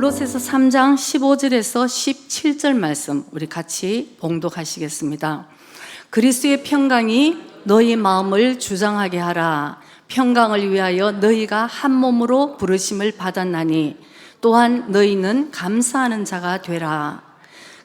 골로새서 3장 15절에서 17절 말씀 우리 같이 봉독하시겠습니다. 그리스도의 평강이 너희 마음을 주장하게 하라. 평강을 위하여 너희가 한 몸으로 부르심을 받았나니 또한 너희는 감사하는 자가 되라.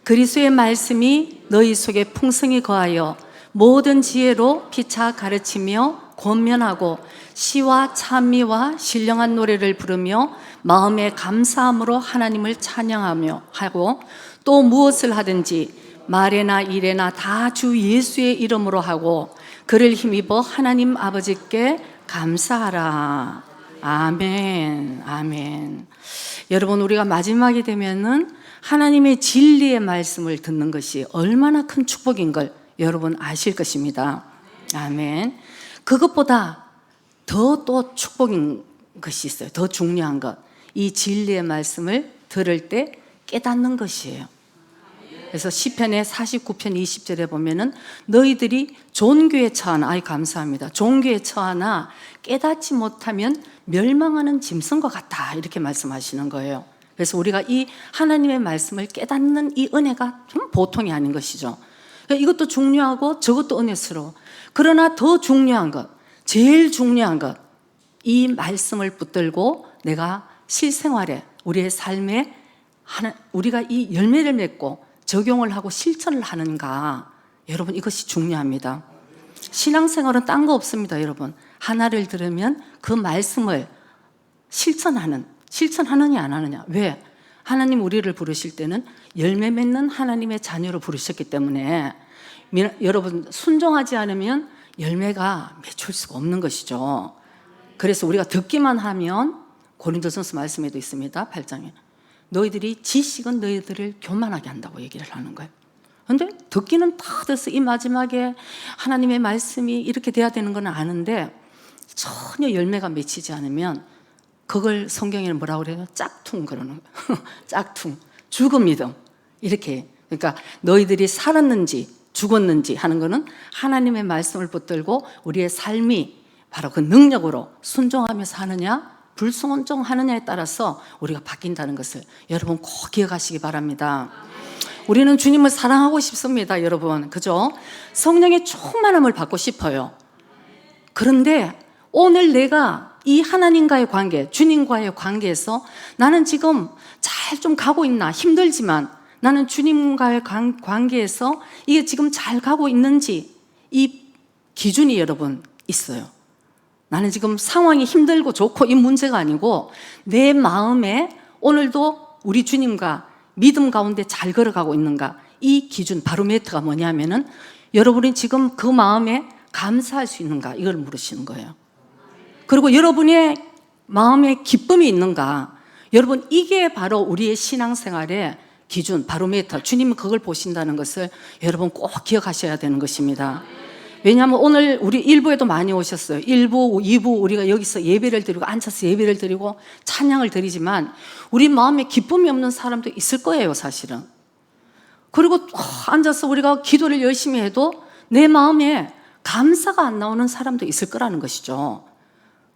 그리스도의 말씀이 너희 속에 풍성히 거하여 모든 지혜로 피차 가르치며 권면하고 시와 찬미와 신령한 노래를 부르며 마음의 감사함으로 하나님을 찬양하며 하고 또 무엇을 하든지 말에나 일에나 다 주 예수의 이름으로 하고 그를 힘입어 하나님 아버지께 감사하라. 아멘. 아멘. 여러분, 우리가 마지막이 되면은 하나님의 진리의 말씀을 듣는 것이 얼마나 큰 축복인 걸 여러분 아실 것입니다. 아멘. 그것보다 더 또 축복인 것이 있어요. 더 중요한 것. 이 진리의 말씀을 들을 때 깨닫는 것이에요. 그래서 시편의 49편 20절에 보면은 너희들이 존귀에 처하나, 아이 감사합니다. 존귀에 처하나 깨닫지 못하면 멸망하는 짐승과 같다. 이렇게 말씀하시는 거예요. 그래서 우리가 이 하나님의 말씀을 깨닫는 이 은혜가 좀 보통이 아닌 것이죠. 이것도 중요하고 저것도 은혜스러워. 그러나 더 중요한 것, 제일 중요한 것, 이 말씀을 붙들고 내가 실생활에 우리의 삶에 우리가 이 열매를 맺고 적용을 하고 실천을 하는가. 여러분, 이것이 중요합니다. 신앙생활은 딴 거 없습니다. 여러분, 하나를 들으면 그 말씀을 실천하느냐 안 하느냐. 왜? 하나님 우리를 부르실 때는 열매 맺는 하나님의 자녀로 부르셨기 때문에 여러분, 순종하지 않으면 열매가 맺힐 수가 없는 것이죠. 그래서 우리가 듣기만 하면 고린도전서 말씀에도 있습니다. 8장에 너희들이 지식은 너희들을 교만하게 한다고 얘기를 하는 거예요. 그런데 듣기는 다 돼서 이 마지막에 하나님의 말씀이 이렇게 돼야 되는 건 아는데 전혀 열매가 맺히지 않으면 그걸 성경에는 뭐라고 그래요? 짝퉁 그러는 거예요. 짝퉁, 죽은 믿음. 이렇게. 그러니까 너희들이 살았는지 죽었는지 하는 거는 하나님의 말씀을 붙들고 우리의 삶이 바로 그 능력으로 순종하면서 하느냐 불순종하느냐에 따라서 우리가 바뀐다는 것을 여러분 꼭 기억하시기 바랍니다. 우리는 주님을 사랑하고 싶습니다. 여러분, 그죠? 성령의 충만함을 받고 싶어요. 그런데 오늘 내가 이 하나님과의 관계, 주님과의 관계에서 나는 지금 잘 좀 가고 있나, 힘들지만 나는 주님과의 관계에서 이게 지금 잘 가고 있는지 이 기준이 여러분 있어요. 나는 지금 상황이 힘들고 좋고 이 문제가 아니고 내 마음에 오늘도 우리 주님과 믿음 가운데 잘 걸어가고 있는가. 이 기준 바로메트가 뭐냐면은 여러분이 지금 그 마음에 감사할 수 있는가, 이걸 물으시는 거예요. 그리고 여러분의 마음에 기쁨이 있는가. 여러분, 이게 바로 우리의 신앙생활의 기준, 바로메터. 주님은 그걸 보신다는 것을 여러분 꼭 기억하셔야 되는 것입니다. 왜냐하면 오늘 우리 1부에도 많이 오셨어요. 1부, 2부 우리가 여기서 예배를 드리고 앉아서 예배를 드리고 찬양을 드리지만 우리 마음에 기쁨이 없는 사람도 있을 거예요, 사실은. 그리고 앉아서 우리가 기도를 열심히 해도 내 마음에 감사가 안 나오는 사람도 있을 거라는 것이죠.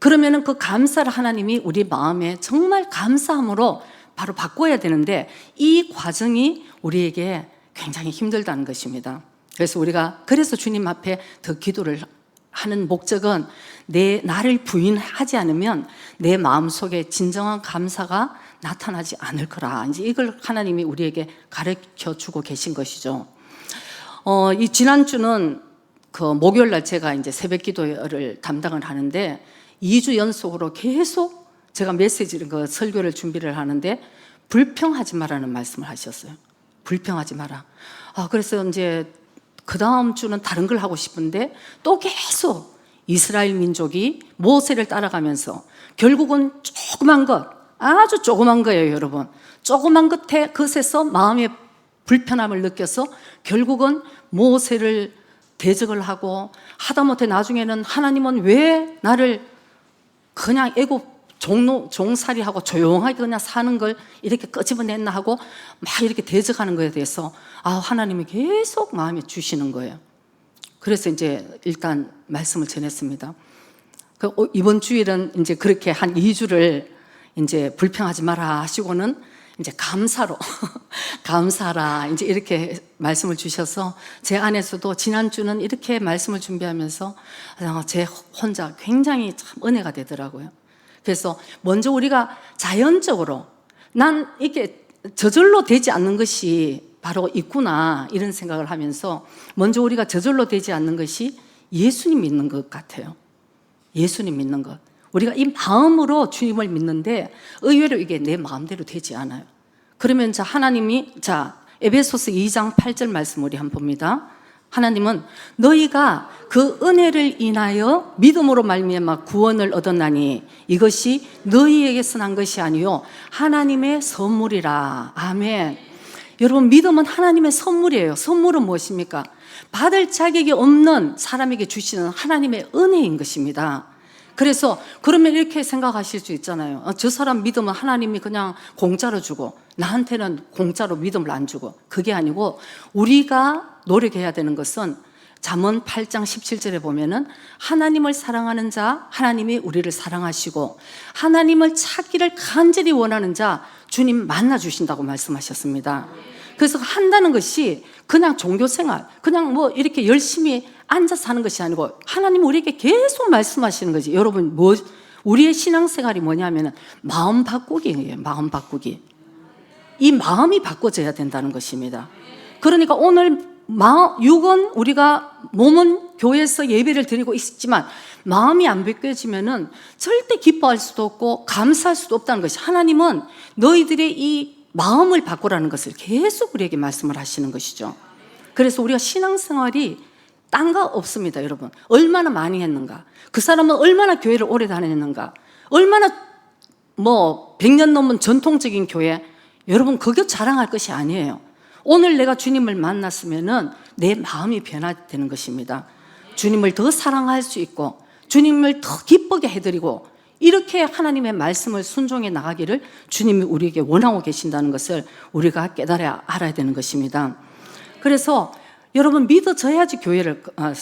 그러면은 그 감사를 하나님이 우리 마음에 정말 감사함으로 바로 바꿔야 되는데 이 과정이 우리에게 굉장히 힘들다는 것입니다. 그래서 주님 앞에 더 기도를 하는 목적은 나를 부인하지 않으면 내 마음속에 진정한 감사가 나타나지 않을 거라. 이제 이걸 하나님이 우리에게 가르쳐 주고 계신 것이죠. 이 지난주는 그 목요일 날 제가 이제 새벽 기도를 담당을 하는데 2주 연속으로 계속 제가 그 설교를 준비를 하는데 불평하지 마라는 말씀을 하셨어요. 불평하지 마라. 그래서 이제 그 다음 주는 다른 걸 하고 싶은데 또 계속 이스라엘 민족이 모세를 따라가면서 결국은 조그만 것, 아주 조그만 거예요, 여러분. 조그만 것에서 마음의 불편함을 느껴서 결국은 모세를 대적을 하고 하다못해 나중에는 하나님은 왜 나를 그냥 애굽 종살이하고 조용하게 그냥 사는 걸 이렇게 끄집어냈나 하고 막 이렇게 대적하는 거에 대해서 하나님이 계속 마음에 주시는 거예요. 그래서 이제 일단 말씀을 전했습니다. 이번 주일은 이제 그렇게 한 2주를 이제 불평하지 마라 하시고는 이제 감사로 감사라 이제 이렇게 말씀을 주셔서 제 안에서도 지난주는 이렇게 말씀을 준비하면서 제 혼자 굉장히 참 은혜가 되더라고요. 그래서 먼저 우리가 자연적으로 난 이게 저절로 되지 않는 것이 바로 있구나 이런 생각을 하면서 먼저 우리가 저절로 되지 않는 것이 예수님 믿는 것 같아요. 예수님 믿는 것. 우리가 이 마음으로 주님을 믿는데 의외로 이게 내 마음대로 되지 않아요. 그러면 하나님이 에베소서 2장 8절 말씀 우리 한번 봅니다. 하나님은 너희가 그 은혜를 인하여 믿음으로 말미암아 구원을 얻었나니 이것이 너희에게서 난 것이 아니요 하나님의 선물이라. 아멘. 여러분, 믿음은 하나님의 선물이에요. 선물은 무엇입니까? 받을 자격이 없는 사람에게 주시는 하나님의 은혜인 것입니다. 그래서 그러면 이렇게 생각하실 수 있잖아요. 저 사람 믿음은 하나님이 그냥 공짜로 주고 나한테는 공짜로 믿음을 안 주고. 그게 아니고 우리가 노력해야 되는 것은 잠언 8장 17절에 보면은 하나님을 사랑하는 자 하나님이 우리를 사랑하시고 하나님을 찾기를 간절히 원하는 자 주님 만나 주신다고 말씀하셨습니다. 그래서 한다는 것이 그냥 종교생활, 그냥 뭐 이렇게 열심히 앉아서 하는 것이 아니고 하나님 우리에게 계속 말씀하시는 거지. 여러분, 우리의 신앙생활이 뭐냐면은 마음 바꾸기예요. 마음 바꾸기. 이 마음이 바꿔져야 된다는 것입니다. 그러니까 오늘 육은 우리가 몸은 교회에서 예배를 드리고 있지만 마음이 안 바뀌어지면은 절대 기뻐할 수도 없고 감사할 수도 없다는 것이, 하나님은 너희들의 이 마음을 바꾸라는 것을 계속 우리에게 말씀을 하시는 것이죠. 그래서 우리가 신앙생활이 딴 거 없습니다, 여러분. 얼마나 많이 했는가, 그 사람은 얼마나 교회를 오래 다녔는가, 얼마나 100년 넘은 전통적인 교회, 여러분 그게 자랑할 것이 아니에요. 오늘 내가 주님을 만났으면은 내 마음이 변화되는 것입니다. 주님을 더 사랑할 수 있고 주님을 더 기쁘게 해드리고 이렇게 하나님의 말씀을 순종해 나가기를 주님이 우리에게 원하고 계신다는 것을 우리가 깨달아야 알아야 되는 것입니다. 그래서 여러분, 믿어져야지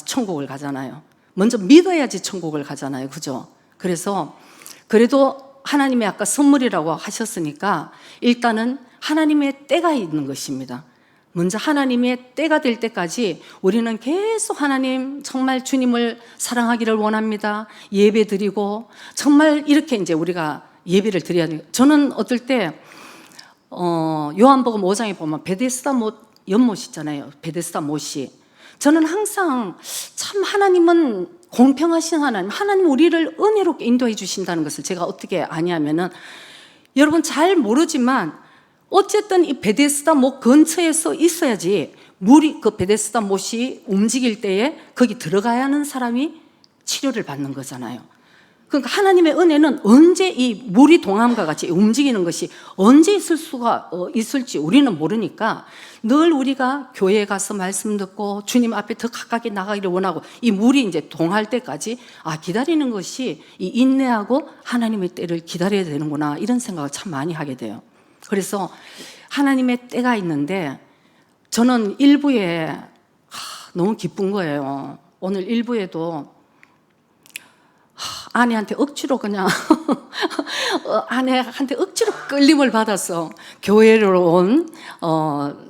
천국을 가잖아요. 먼저 믿어야지 천국을 가잖아요. 그죠? 그래서 그래도 하나님의 아까 선물이라고 하셨으니까 일단은 하나님의 때가 있는 것입니다. 먼저 하나님의 때가 될 때까지 우리는 계속 하나님 정말 주님을 사랑하기를 원합니다. 예배 드리고 정말 이렇게 이제 우리가 예배를 드려야 돼요. 저는 어떨 때 요한복음 5장에 보면 베데스다 연못 있잖아요. 베데스다 못이. 저는 항상 참 하나님은 공평하신 하나님 우리를 은혜롭게 인도해 주신다는 것을 제가 어떻게 아냐면은, 여러분 잘 모르지만 어쨌든 이 베데스다 못 근처에서 있어야지 물이, 그 베데스다 못이 움직일 때에 거기 들어가야 하는 사람이 치료를 받는 거잖아요. 그러니까 하나님의 은혜는 언제 이 물이 동함과 같이 움직이는 것이 언제 있을지 우리는 모르니까 늘 우리가 교회에 가서 말씀 듣고 주님 앞에 더 가까이 나가기를 원하고 이 물이 이제 동할 때까지 기다리는 것이 이 인내하고 하나님의 때를 기다려야 되는구나, 이런 생각을 참 많이 하게 돼요. 그래서 하나님의 때가 있는데 저는 일부에 너무 기쁜 거예요. 오늘 일부에도 아내한테 억지로 그냥 아내한테 억지로 끌림을 받아서 교회로 온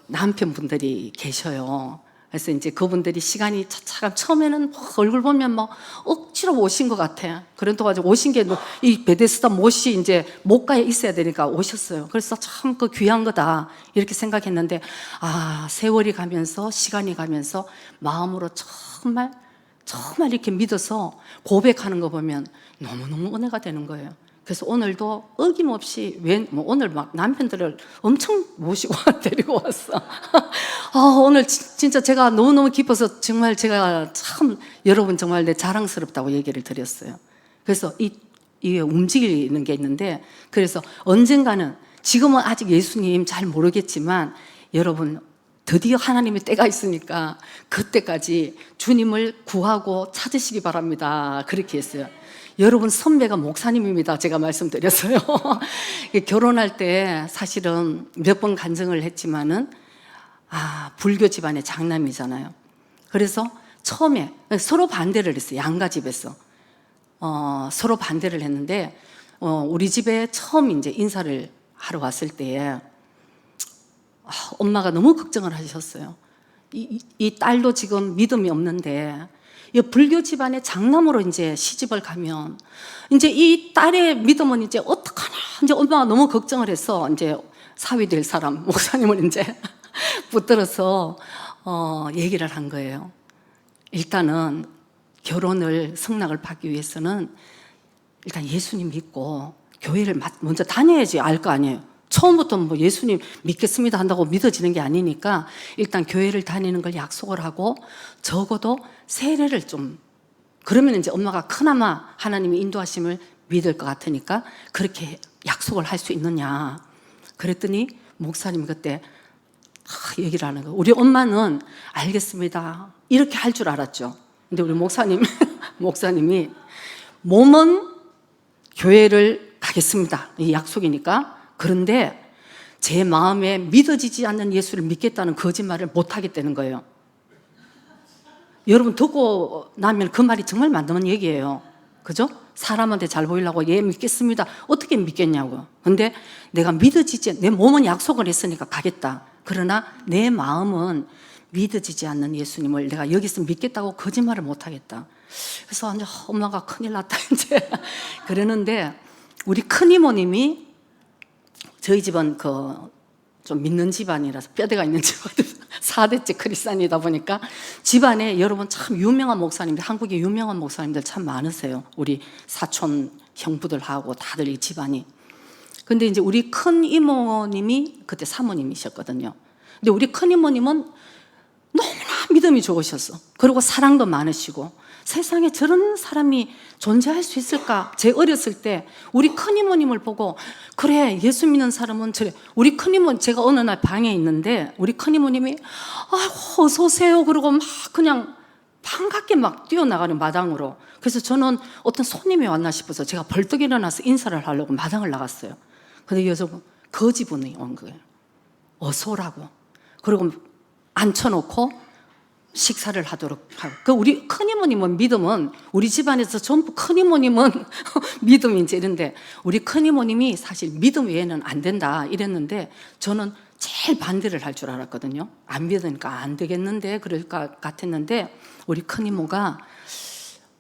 남편분들이 계셔요. 그래서 이제 그분들이 시간이 차차가 처음에는 얼굴 보면 억지로 오신 것 같아. 그래도 가지고 오신 게 이 베데스다 못이 이제 못가에 있어야 되니까 오셨어요. 그래서 참 그 귀한 거다 이렇게 생각했는데 세월이 가면서 시간이 가면서 마음으로 정말 이렇게 믿어서 고백하는 거 보면 너무너무 은혜가 되는 거예요. 그래서 오늘도 어김없이 오늘 막 남편들을 엄청 모시고 데리고 왔어. 오늘 진짜 제가 너무너무 기뻐서 정말 제가 참 여러분 정말 내 자랑스럽다고 얘기를 드렸어요. 그래서 이게 움직이는 게 있는데, 그래서 언젠가는, 지금은 아직 예수님 잘 모르겠지만 여러분 드디어 하나님의 때가 있으니까 그때까지 주님을 구하고 찾으시기 바랍니다. 그렇게 했어요. 여러분 선배가 목사님입니다. 제가 말씀드렸어요. 결혼할 때 사실은 몇 번 간증을 했지만은 불교 집안의 장남이잖아요. 그래서 처음에 서로 반대를 했어요. 양가 집에서 서로 반대를 했는데 우리 집에 처음 이제 인사를 하러 왔을 때에 엄마가 너무 걱정을 하셨어요. 이 딸도 지금 믿음이 없는데 이 불교 집안의 장남으로 이제 시집을 가면 이제 이 딸의 믿음은 이제 어떡하나, 이제 엄마가 너무 걱정을 해서 이제 사위 될 사람 목사님을 이제 붙들어서 얘기를 한 거예요. 일단은 결혼을 성낙을 받기 위해서는 일단 예수님 믿고 교회를 먼저 다녀야지 알 거 아니에요. 처음부터 뭐 예수님 믿겠습니다 한다고 믿어지는 게 아니니까 일단 교회를 다니는 걸 약속을 하고 적어도 세례를 좀, 그러면 이제 엄마가 그나마 하나님의 인도하심을 믿을 것 같으니까 그렇게 약속을 할 수 있느냐. 그랬더니 목사님이 그때 얘기를 하는 거예요. 우리 엄마는 알겠습니다 이렇게 할 줄 알았죠. 근데 우리 목사님이 몸은 교회를 가겠습니다, 이 약속이니까. 그런데 제 마음에 믿어지지 않는 예수를 믿겠다는 거짓말을 못 하겠다는 거예요. 여러분 듣고 나면 그 말이 정말 맞는 얘기예요. 그죠? 사람한테 잘 보이려고 예 믿겠습니다 어떻게 믿겠냐고. 근데 내가 믿어지지, 내 몸은 약속을 했으니까 가겠다. 그러나 내 마음은 믿어지지 않는 예수님을 내가 여기서 믿겠다고 거짓말을 못 하겠다. 그래서 이제 엄마가 큰일 났다 이제 그러는데 우리 큰 이모님이, 저희 집은 좀 믿는 집안이라서 뼈대가 있는 집안, 4대째 크리스찬이다 보니까 집안에 여러분 참 유명한 목사님들, 한국에 유명한 목사님들 참 많으세요. 우리 사촌 형부들하고 다들 이 집안이. 근데 이제 우리 큰 이모님이 그때 사모님이셨거든요. 근데 우리 큰 이모님은 너무나 믿음이 좋으셨어. 그리고 사랑도 많으시고, 세상에 저런 사람이 존재할 수 있을까? 제 어렸을 때 우리 큰 이모님을 보고 그래 예수 믿는 사람은 저래. 우리 큰 이모, 제가 어느 날 방에 있는데 우리 큰 이모님이 아이고 어서 오세요 그러고 막 그냥 반갑게 막 뛰어나가는 마당으로. 그래서 저는 어떤 손님이 왔나 싶어서 제가 벌떡 일어나서 인사를 하려고 마당을 나갔어요. 근데 여자분 거지분이 온 거예요. 어서 오라고. 그리고 앉혀놓고 식사를 하도록 하고. 그 우리 큰이모님은 믿음은, 우리 집안에서 전부 큰이모님은 믿음이 이제 이런데 우리 큰이모님이 사실 믿음 외에는 안 된다 이랬는데 저는 제일 반대를 할 줄 알았거든요. 안 믿으니까 안 되겠는데 그럴 것 같았는데 우리 큰이모가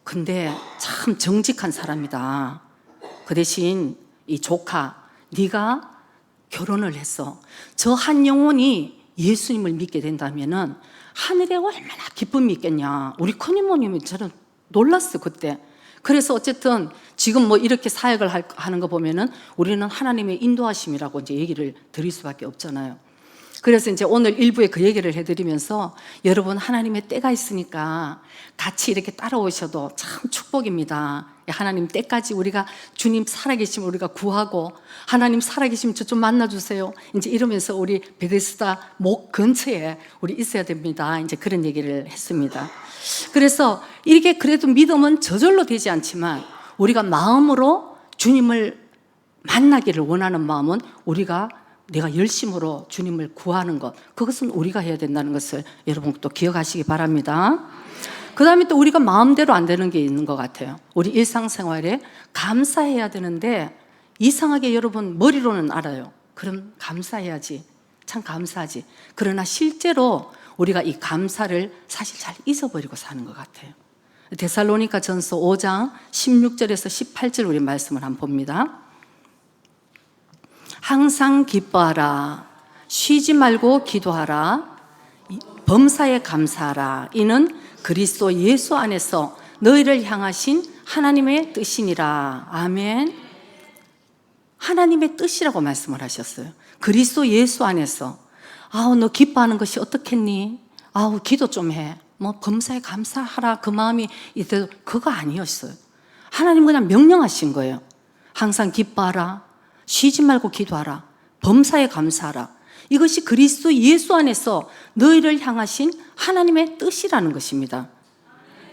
근데 참 정직한 사람이다. 그 대신 이 조카 네가 결혼을 했어. 저 한 영혼이 예수님을 믿게 된다면은 하늘에 얼마나 기쁨이 있겠냐. 우리 큰이모님이 저는 놀랐어 그때. 그래서 어쨌든 지금 뭐 이렇게 사역을 하는 거 보면은 우리는 하나님의 인도하심이라고 이제 얘기를 드릴 수밖에 없잖아요. 그래서 이제 오늘 일부에 그 얘기를 해드리면서 여러분 하나님의 때가 있으니까 같이 이렇게 따라오셔도 참 축복입니다. 하나님 때까지 우리가 주님 살아계시면 우리가 구하고 하나님 살아계시면 저 좀 만나주세요. 이제 이러면서 우리 베데스다 목 근처에 우리 있어야 됩니다. 이제 그런 얘기를 했습니다. 그래서 이렇게 그래도 믿음은 저절로 되지 않지만 우리가 마음으로 주님을 만나기를 원하는 마음은 내가 열심으로 주님을 구하는 것, 그것은 우리가 해야 된다는 것을 여러분 또 기억하시기 바랍니다. 그 다음에 또 우리가 마음대로 안 되는 게 있는 것 같아요. 우리 일상생활에 감사해야 되는데 이상하게 여러분 머리로는 알아요. 그럼 감사해야지, 참 감사하지. 그러나 실제로 우리가 이 감사를 사실 잘 잊어버리고 사는 것 같아요. 데살로니가 전서 5장 16절에서 18절 우리 말씀을 한번 봅니다. 항상 기뻐하라. 쉬지 말고 기도하라. 범사에 감사하라. 이는 그리스도 예수 안에서 너희를 향하신 하나님의 뜻이니라. 아멘. 하나님의 뜻이라고 말씀을 하셨어요. 그리스도 예수 안에서. 아우 너 기뻐하는 것이 어떻겠니? 아우 기도 좀 해. 뭐 범사에 감사하라. 그 마음이 이대로 그거 아니었어요. 하나님 그냥 명령하신 거예요. 항상 기뻐하라. 쉬지 말고 기도하라. 범사에 감사하라. 이것이 그리스도 예수 안에서 너희를 향하신 하나님의 뜻이라는 것입니다.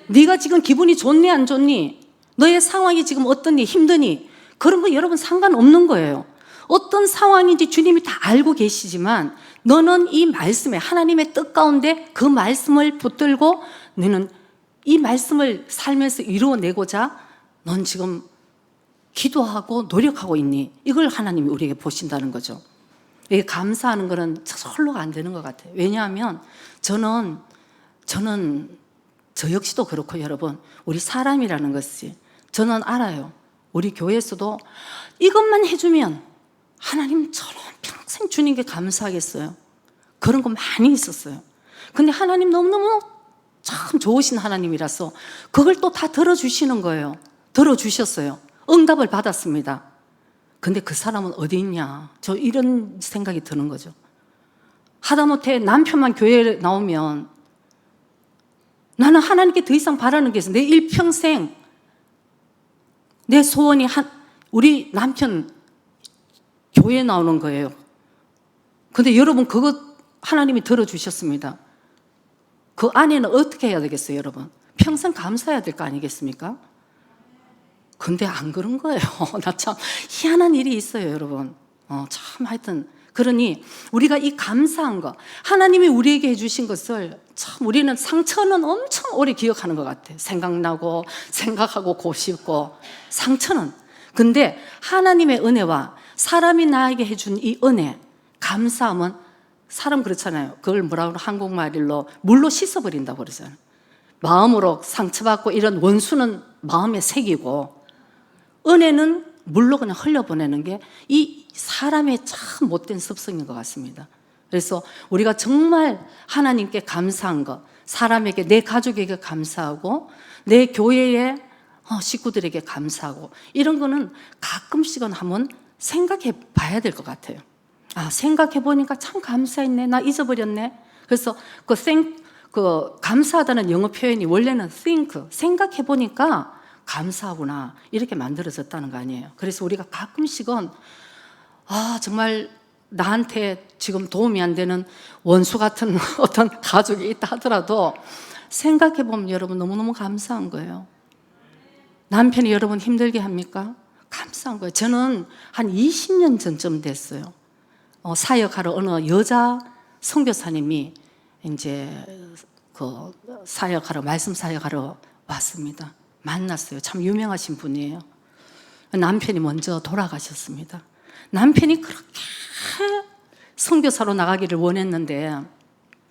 네가 지금 기분이 좋니 안 좋니? 너의 상황이 지금 어떠니 힘드니? 그런 거 여러분 상관없는 거예요. 어떤 상황인지 주님이 다 알고 계시지만 너는 이 말씀에 하나님의 뜻 가운데 그 말씀을 붙들고 너는 이 말씀을 살면서 이루어내고자 넌 지금 기도하고 노력하고 있니? 이걸 하나님이 우리에게 보신다는 거죠. 이게 감사하는 거는 절로 안 되는 것 같아요. 왜냐하면 저는 저 역시도 그렇고 여러분, 우리 사람이라는 것이 저는 알아요. 우리 교회에서도 이것만 해주면 하나님처럼 평생 주님께 감사하겠어요. 그런 거 많이 있었어요. 근데 하나님 너무너무 참 좋으신 하나님이라서 그걸 또 다 들어주시는 거예요. 들어주셨어요. 응답을 받았습니다. 근데 그 사람은 어디 있냐? 저 이런 생각이 드는 거죠. 하다못해 남편만 교회에 나오면 나는 하나님께 더 이상 바라는 게 있어. 내 일평생 내 소원이 우리 남편 교회에 나오는 거예요. 근데 여러분 그거 하나님이 들어주셨습니다. 그 안에는 어떻게 해야 되겠어요, 여러분? 평생 감사해야 될 거 아니겠습니까? 근데 안 그런 거예요. 나 참 희한한 일이 있어요, 여러분. 참 하여튼 그러니 우리가 이 감사한 거, 하나님이 우리에게 해주신 것을 참 우리는 상처는 엄청 오래 기억하는 것 같아요. 생각나고 생각하고 고싶고 상처는. 근데 하나님의 은혜와 사람이 나에게 해준 이 은혜, 감사함은 사람 그렇잖아요. 그걸 뭐라고 한국말로 물로 씻어버린다고 그러잖아요. 마음으로 상처받고 이런 원수는 마음에 새기고 은혜는 물로 그냥 흘려보내는 게 이 사람의 참 못된 습성인 것 같습니다. 그래서 우리가 정말 하나님께 감사한 것, 사람에게, 내 가족에게 감사하고 내 교회의 식구들에게 감사하고 이런 거는 가끔씩은 한번 생각해 봐야 될 것 같아요. 생각해 보니까 참 감사했네. 나 잊어버렸네. 그래서 그 감사하다는 영어 표현이 원래는 think, 생각해 보니까 감사하구나 이렇게 만들어졌다는 거 아니에요. 그래서 우리가 가끔씩은 정말 나한테 지금 도움이 안 되는 원수 같은 어떤 가족이 있다 하더라도 생각해 보면 여러분 너무너무 감사한 거예요. 남편이 여러분 힘들게 합니까? 감사한 거예요. 저는 한 20년 전쯤 됐어요. 사역하러 어느 여자 선교사님이 이제 그 사역하러, 말씀 사역하러 왔습니다. 만났어요. 참 유명하신 분이에요. 남편이 먼저 돌아가셨습니다. 남편이 그렇게 선교사로 나가기를 원했는데,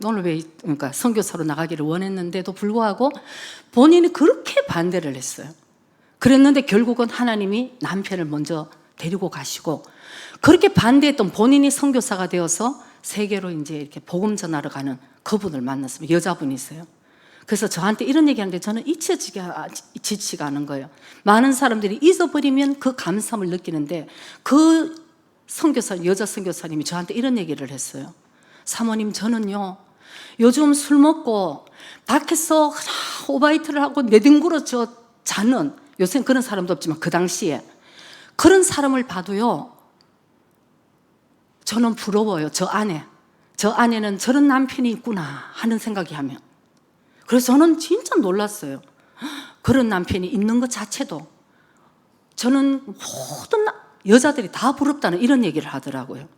그러니까 선교사로 나가기를 원했는데도 불구하고 본인이 그렇게 반대를 했어요. 그랬는데 결국은 하나님이 남편을 먼저 데리고 가시고, 그렇게 반대했던 본인이 선교사가 되어서 세계로 이제 이렇게 복음 전하러 가는 그분을 만났습니다. 여자분이세요. 그래서 저한테 이런 얘기하는데 저는 잊혀지지가 않은 거예요. 많은 사람들이 잊어버리면 그 감사함을 느끼는데 그 여자 선교사님이 저한테 이런 얘기를 했어요. 사모님, 저는요 요즘 술 먹고 밖에서 오바이트를 하고 내등구러 자는, 요새는 그런 사람도 없지만 그 당시에 그런 사람을 봐도요 저는 부러워요. 저 안에는 저런 남편이 있구나 하는 생각이 하면. 그래서 저는 진짜 놀랐어요. 그런 남편이 있는 것 자체도. 저는 모든 여자들이 다 부럽다는 이런 얘기를 하더라고요.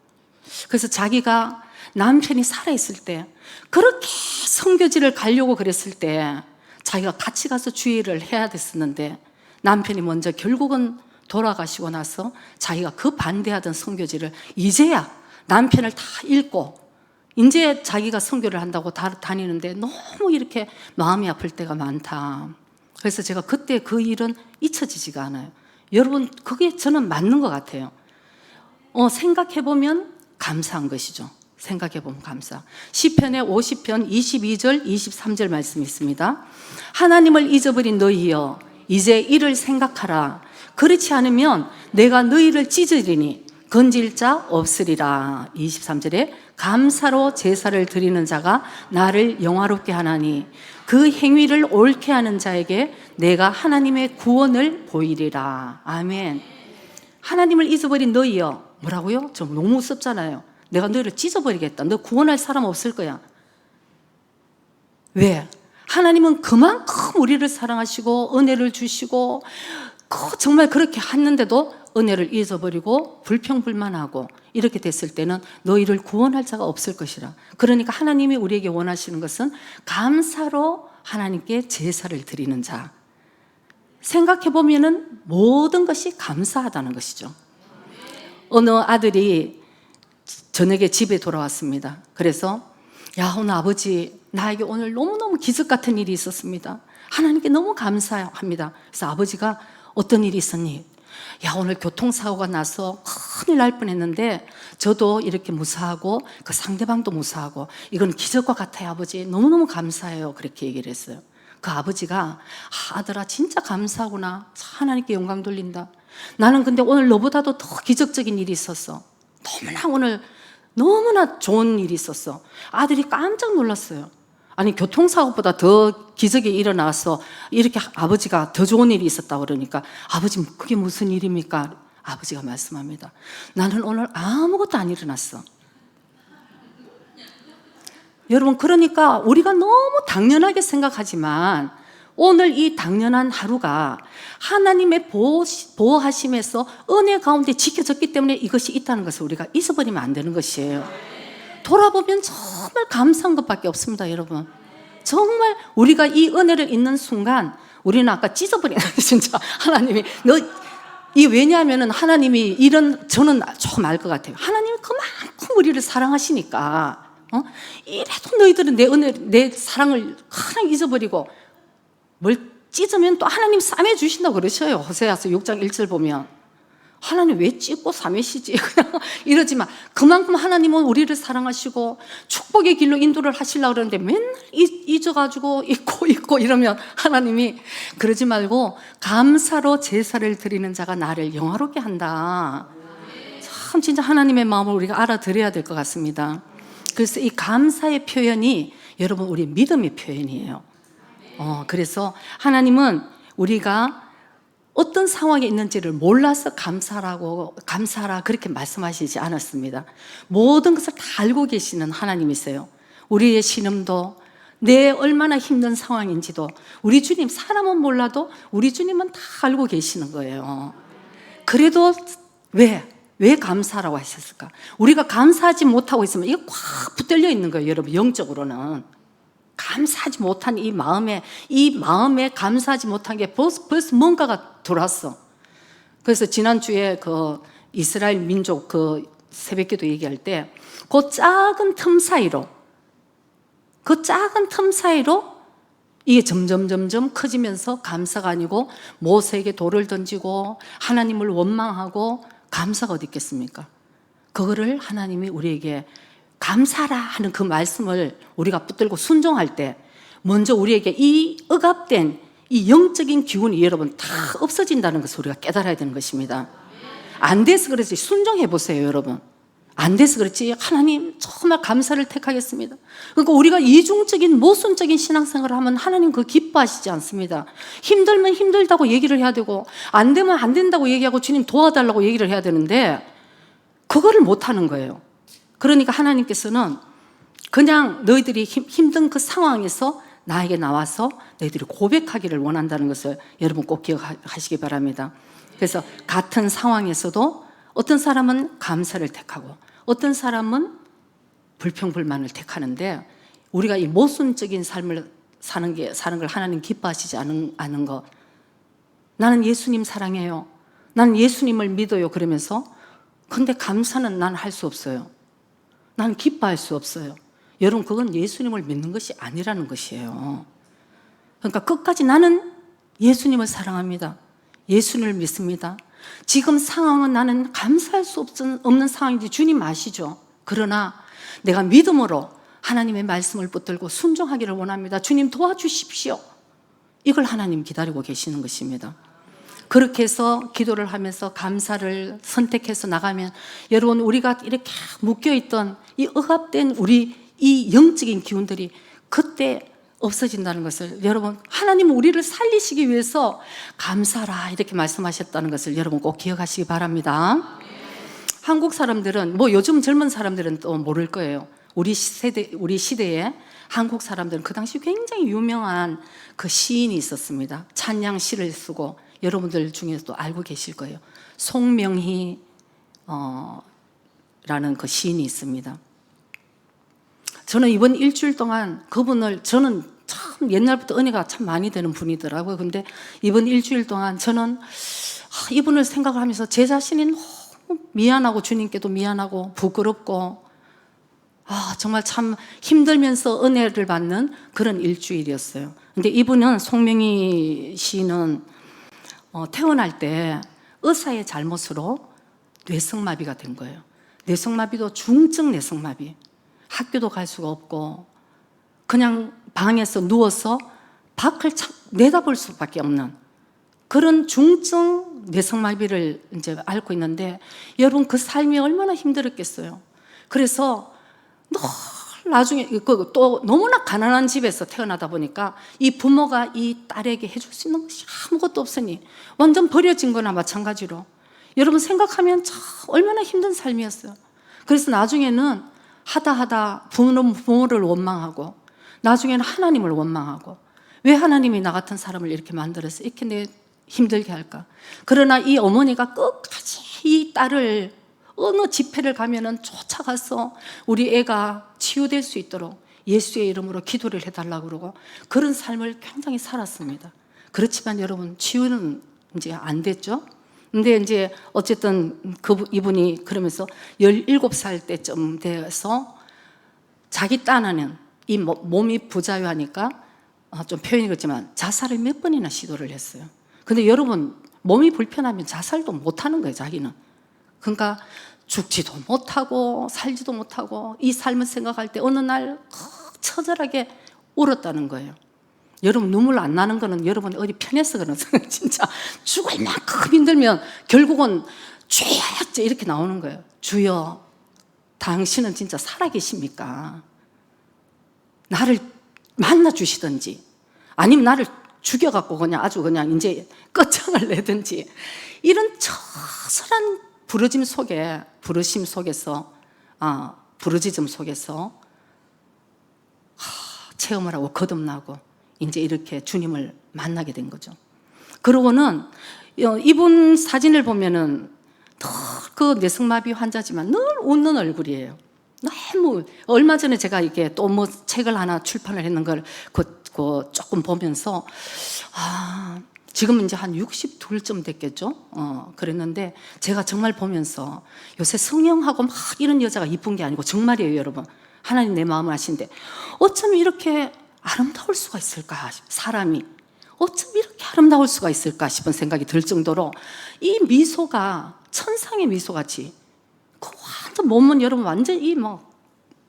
그래서 자기가 남편이 살아있을 때 그렇게 선교지를 가려고 그랬을 때 자기가 같이 가서 주의를 해야 됐었는데 남편이 먼저 결국은 돌아가시고 나서 자기가 그 반대하던 선교지를 이제야 남편을 다 잃고 이제 자기가 선교를 한다고 다니는데 너무 이렇게 마음이 아플 때가 많다. 그래서 제가 그때 그 일은 잊혀지지가 않아요. 여러분, 그게 저는 맞는 것 같아요. 생각해보면 감사한 것이죠. 생각해보면 감사. 시편의 50편 22절 23절 말씀이 있습니다. 하나님을 잊어버린 너희여 이제 이를 생각하라. 그렇지 않으면 내가 너희를 찢으리니 건질 자 없으리라. 23절에 감사로 제사를 드리는 자가 나를 영화롭게 하나니 그 행위를 옳게 하는 자에게 내가 하나님의 구원을 보이리라. 아멘. 하나님을 잊어버린 너희여, 뭐라고요? 좀 너무 무섭잖아요. 내가 너희를 찢어버리겠다. 너 구원할 사람 없을 거야. 왜? 하나님은 그만큼 우리를 사랑하시고 은혜를 주시고 정말 그렇게 했는데도 은혜를 잊어버리고 불평불만하고 이렇게 됐을 때는 너희를 구원할 자가 없을 것이라. 그러니까 하나님이 우리에게 원하시는 것은 감사로 하나님께 제사를 드리는 자. 생각해보면 모든 것이 감사하다는 것이죠. 어느 아들이 저녁에 집에 돌아왔습니다. 그래서 야, 오늘 아버지, 나에게 오늘 너무너무 기적 같은 일이 있었습니다. 하나님께 너무 감사합니다. 그래서 아버지가 어떤 일이 있었니? 야, 오늘 교통사고가 나서 큰일 날 뻔했는데 저도 이렇게 무사하고 그 상대방도 무사하고 이건 기적과 같아요, 아버지. 너무너무 감사해요. 그렇게 얘기를 했어요. 그 아버지가 아들아, 진짜 감사하구나. 하나님께 영광 돌린다. 나는 근데 오늘 너보다도 더 기적적인 일이 있었어. 너무나 좋은 일이 있었어. 아들이 깜짝 놀랐어요. 아니, 교통사고보다 더 기적이 일어나서 이렇게 아버지가 더 좋은 일이 있었다고 그러니까 아버지, 그게 무슨 일입니까? 아버지가 말씀합니다. 나는 오늘 아무것도 안 일어났어. 여러분, 그러니까 우리가 너무 당연하게 생각하지만 오늘 이 당연한 하루가 하나님의 보호하심에서 은혜 가운데 지켜졌기 때문에 이것이 있다는 것을 우리가 잊어버리면 안 되는 것이에요. 돌아보면 정말 감사한 것밖에 없습니다, 여러분. 정말 우리가 이 은혜를 잊는 순간 우리는 아까 찢어버리는 진짜 하나님이 왜냐하면 하나님이 저는 조금 알 것 같아요. 하나님이 그만큼 우리를 사랑하시니까 이래도 너희들은 내 사랑을 그냥 잊어버리고 뭘 찢으면 또 하나님 싸매 주신다고 그러셔요. 호세아서 6장 1절 보면 하나님 왜 찢고 싸매시지? 그냥 이러지만 그만큼 하나님은 우리를 사랑하시고 축복의 길로 인도를 하시려고 그러는데 맨날 잊어가지고 잊고 이러면 하나님이 그러지 말고 감사로 제사를 드리는 자가 나를 영화롭게 한다. 참 진짜 하나님의 마음을 우리가 알아들어야 될 것 같습니다. 그래서 이 감사의 표현이 여러분 우리 믿음의 표현이에요. 그래서 하나님은 우리가 어떤 상황에 있는지를 몰라서 감사하라 그렇게 말씀하시지 않았습니다. 모든 것을 다 알고 계시는 하나님이세요. 우리의 신음도 내 얼마나 힘든 상황인지도 우리 주님, 사람은 몰라도 우리 주님은 다 알고 계시는 거예요. 그래도 왜 감사라고 하셨을까? 우리가 감사하지 못하고 있으면 이거 꽉 붙들려 있는 거예요, 여러분. 영적으로는 감사하지 못한 이 마음에 감사하지 못한 게 벌써 뭔가가 들어왔어. 그래서 지난주에 그 이스라엘 민족 그 새벽기도 얘기할 때 그 작은 틈 사이로 이게 점점 커지면서 감사가 아니고 모세에게 돌을 던지고 하나님을 원망하고 감사가 어디 있겠습니까? 그거를 하나님이 우리에게 감사라 하는 그 말씀을 우리가 붙들고 순종할 때 먼저 우리에게 이 억압된 이 영적인 기운이 여러분 다 없어진다는 것을 우리가 깨달아야 되는 것입니다. 안 돼서 그렇지 순종해 보세요, 여러분. 안 돼서 그렇지 하나님 정말 감사를 택하겠습니다. 그러니까 우리가 이중적인 모순적인 신앙생활을 하면 하나님 그거 기뻐하시지 않습니다. 힘들면 힘들다고 얘기를 해야 되고 안 되면 안 된다고 얘기하고 주님 도와달라고 얘기를 해야 되는데 그거를 못하는 거예요. 그러니까 하나님께서는 그냥 너희들이 힘든 그 상황에서 나에게 나와서 너희들이 고백하기를 원한다는 것을 여러분 꼭 기억하시기 바랍니다. 그래서 같은 상황에서도 어떤 사람은 감사를 택하고 어떤 사람은 불평불만을 택하는데 우리가 이 모순적인 삶을 사는 걸 하나님 기뻐하시지 않은 것. 나는 예수님 사랑해요. 나는 예수님을 믿어요. 그러면서 근데 감사는 나는 할 수 없어요. 나는 기뻐할 수 없어요. 여러분, 그건 예수님을 믿는 것이 아니라는 것이에요. 그러니까 끝까지 나는 예수님을 사랑합니다. 예수님을 믿습니다. 지금 상황은 나는 감사할 수 없는 상황인지 주님 아시죠? 그러나 내가 믿음으로 하나님의 말씀을 붙들고 순종하기를 원합니다. 주님 도와주십시오. 이걸 하나님 기다리고 계시는 것입니다. 그렇게 해서 기도를 하면서 감사를 선택해서 나가면 여러분 우리가 이렇게 묶여있던 이 억압된 우리 이 영적인 기운들이 그때 없어진다는 것을 여러분 하나님은 우리를 살리시기 위해서 감사라 이렇게 말씀하셨다는 것을 여러분 꼭 기억하시기 바랍니다. 한국 사람들은 요즘 젊은 사람들은 또 모를 거예요. 우리 시대에 한국 사람들은 그 당시 굉장히 유명한 그 시인이 있었습니다. 찬양 시를 쓰고 여러분들 중에서도 알고 계실 거예요. 송명희 라는 그 시인이 있습니다. 저는 이번 일주일 동안 저는 참 옛날부터 은혜가 참 많이 되는 분이더라고요. 근데 이번 일주일 동안 저는 이분을 생각을 하면서 제 자신이 너무 미안하고 주님께도 미안하고 부끄럽고 정말 참 힘들면서 은혜를 받는 그런 일주일이었어요. 근데 이분은 송명희 씨는 태어날 때 의사의 잘못으로 뇌성마비가 된 거예요. 뇌성마비도 중증 뇌성마비. 학교도 갈 수가 없고 그냥 방에서 누워서 밖을 내다볼 수밖에 없는 그런 중증 뇌성마비를 이제 앓고 있는데, 여러분 그 삶이 얼마나 힘들었겠어요. 그래서 나중에 또 너무나 가난한 집에서 태어나다 보니까 이 부모가 이 딸에게 해줄 수 있는 것이 아무것도 없으니 완전 버려진 거나 마찬가지로 여러분 생각하면 참 얼마나 힘든 삶이었어요. 그래서 나중에는 하다 부모를 원망하고 나중에는 하나님을 원망하고, 왜 하나님이 나 같은 사람을 이렇게 만들어서 이렇게 내 힘들게 할까. 그러나 이 어머니가 끝까지 이 딸을 어느 집회를 가면은 쫓아가서 우리 애가 치유될 수 있도록 예수의 이름으로 기도를 해달라고 그러고 그런 삶을 굉장히 살았습니다. 그렇지만 여러분 치유는 이제 안 됐죠. 근데 이제 어쨌든 이분이 그러면서 17살 때쯤 돼서 자기 딴에는 이 몸이 부자유하니까 좀 표현이 그렇지만 자살을 몇 번이나 시도를 했어요. 근데 여러분 몸이 불편하면 자살도 못하는 거예요, 자기는. 그러니까 죽지도 못하고 살지도 못하고 이 삶을 생각할 때 어느 날 처절하게 울었다는 거예요. 여러분 눈물 안 나는 거는 여러분이 어디 편해서 그런 거예요. 진짜 죽을 만큼 힘들면 결국은 주여 이렇게 나오는 거예요. 주여 당신은 진짜 살아계십니까? 나를 만나 주시든지 아니면 나를 죽여갖고 그냥 아주 그냥 이제 끝장을 내든지, 이런 처절한 부르짖음 속에서 체험을 하고 거듭나고 이제 이렇게 주님을 만나게 된 거죠. 그러고는 이분 사진을 보면은 그 뇌성마비 환자지만 늘 웃는 얼굴이에요. 너무 얼마 전에 제가 이게 또 뭐 책을 하나 출판을 했는 걸 조금 보면서 지금 이제 한 62쯤 됐겠죠. 그랬는데 제가 정말 보면서 요새 성형하고 막 이런 여자가 이쁜 게 아니고 정말이에요, 여러분. 하나님 내 마음을 아시는데 어쩜 이렇게 아름다울 수가 있을까? 사람이 어쩜 이렇게 아름다울 수가 있을까 싶은 생각이 들 정도로 이 미소가 천상의 미소같이 그 완전 몸은 여러분 완전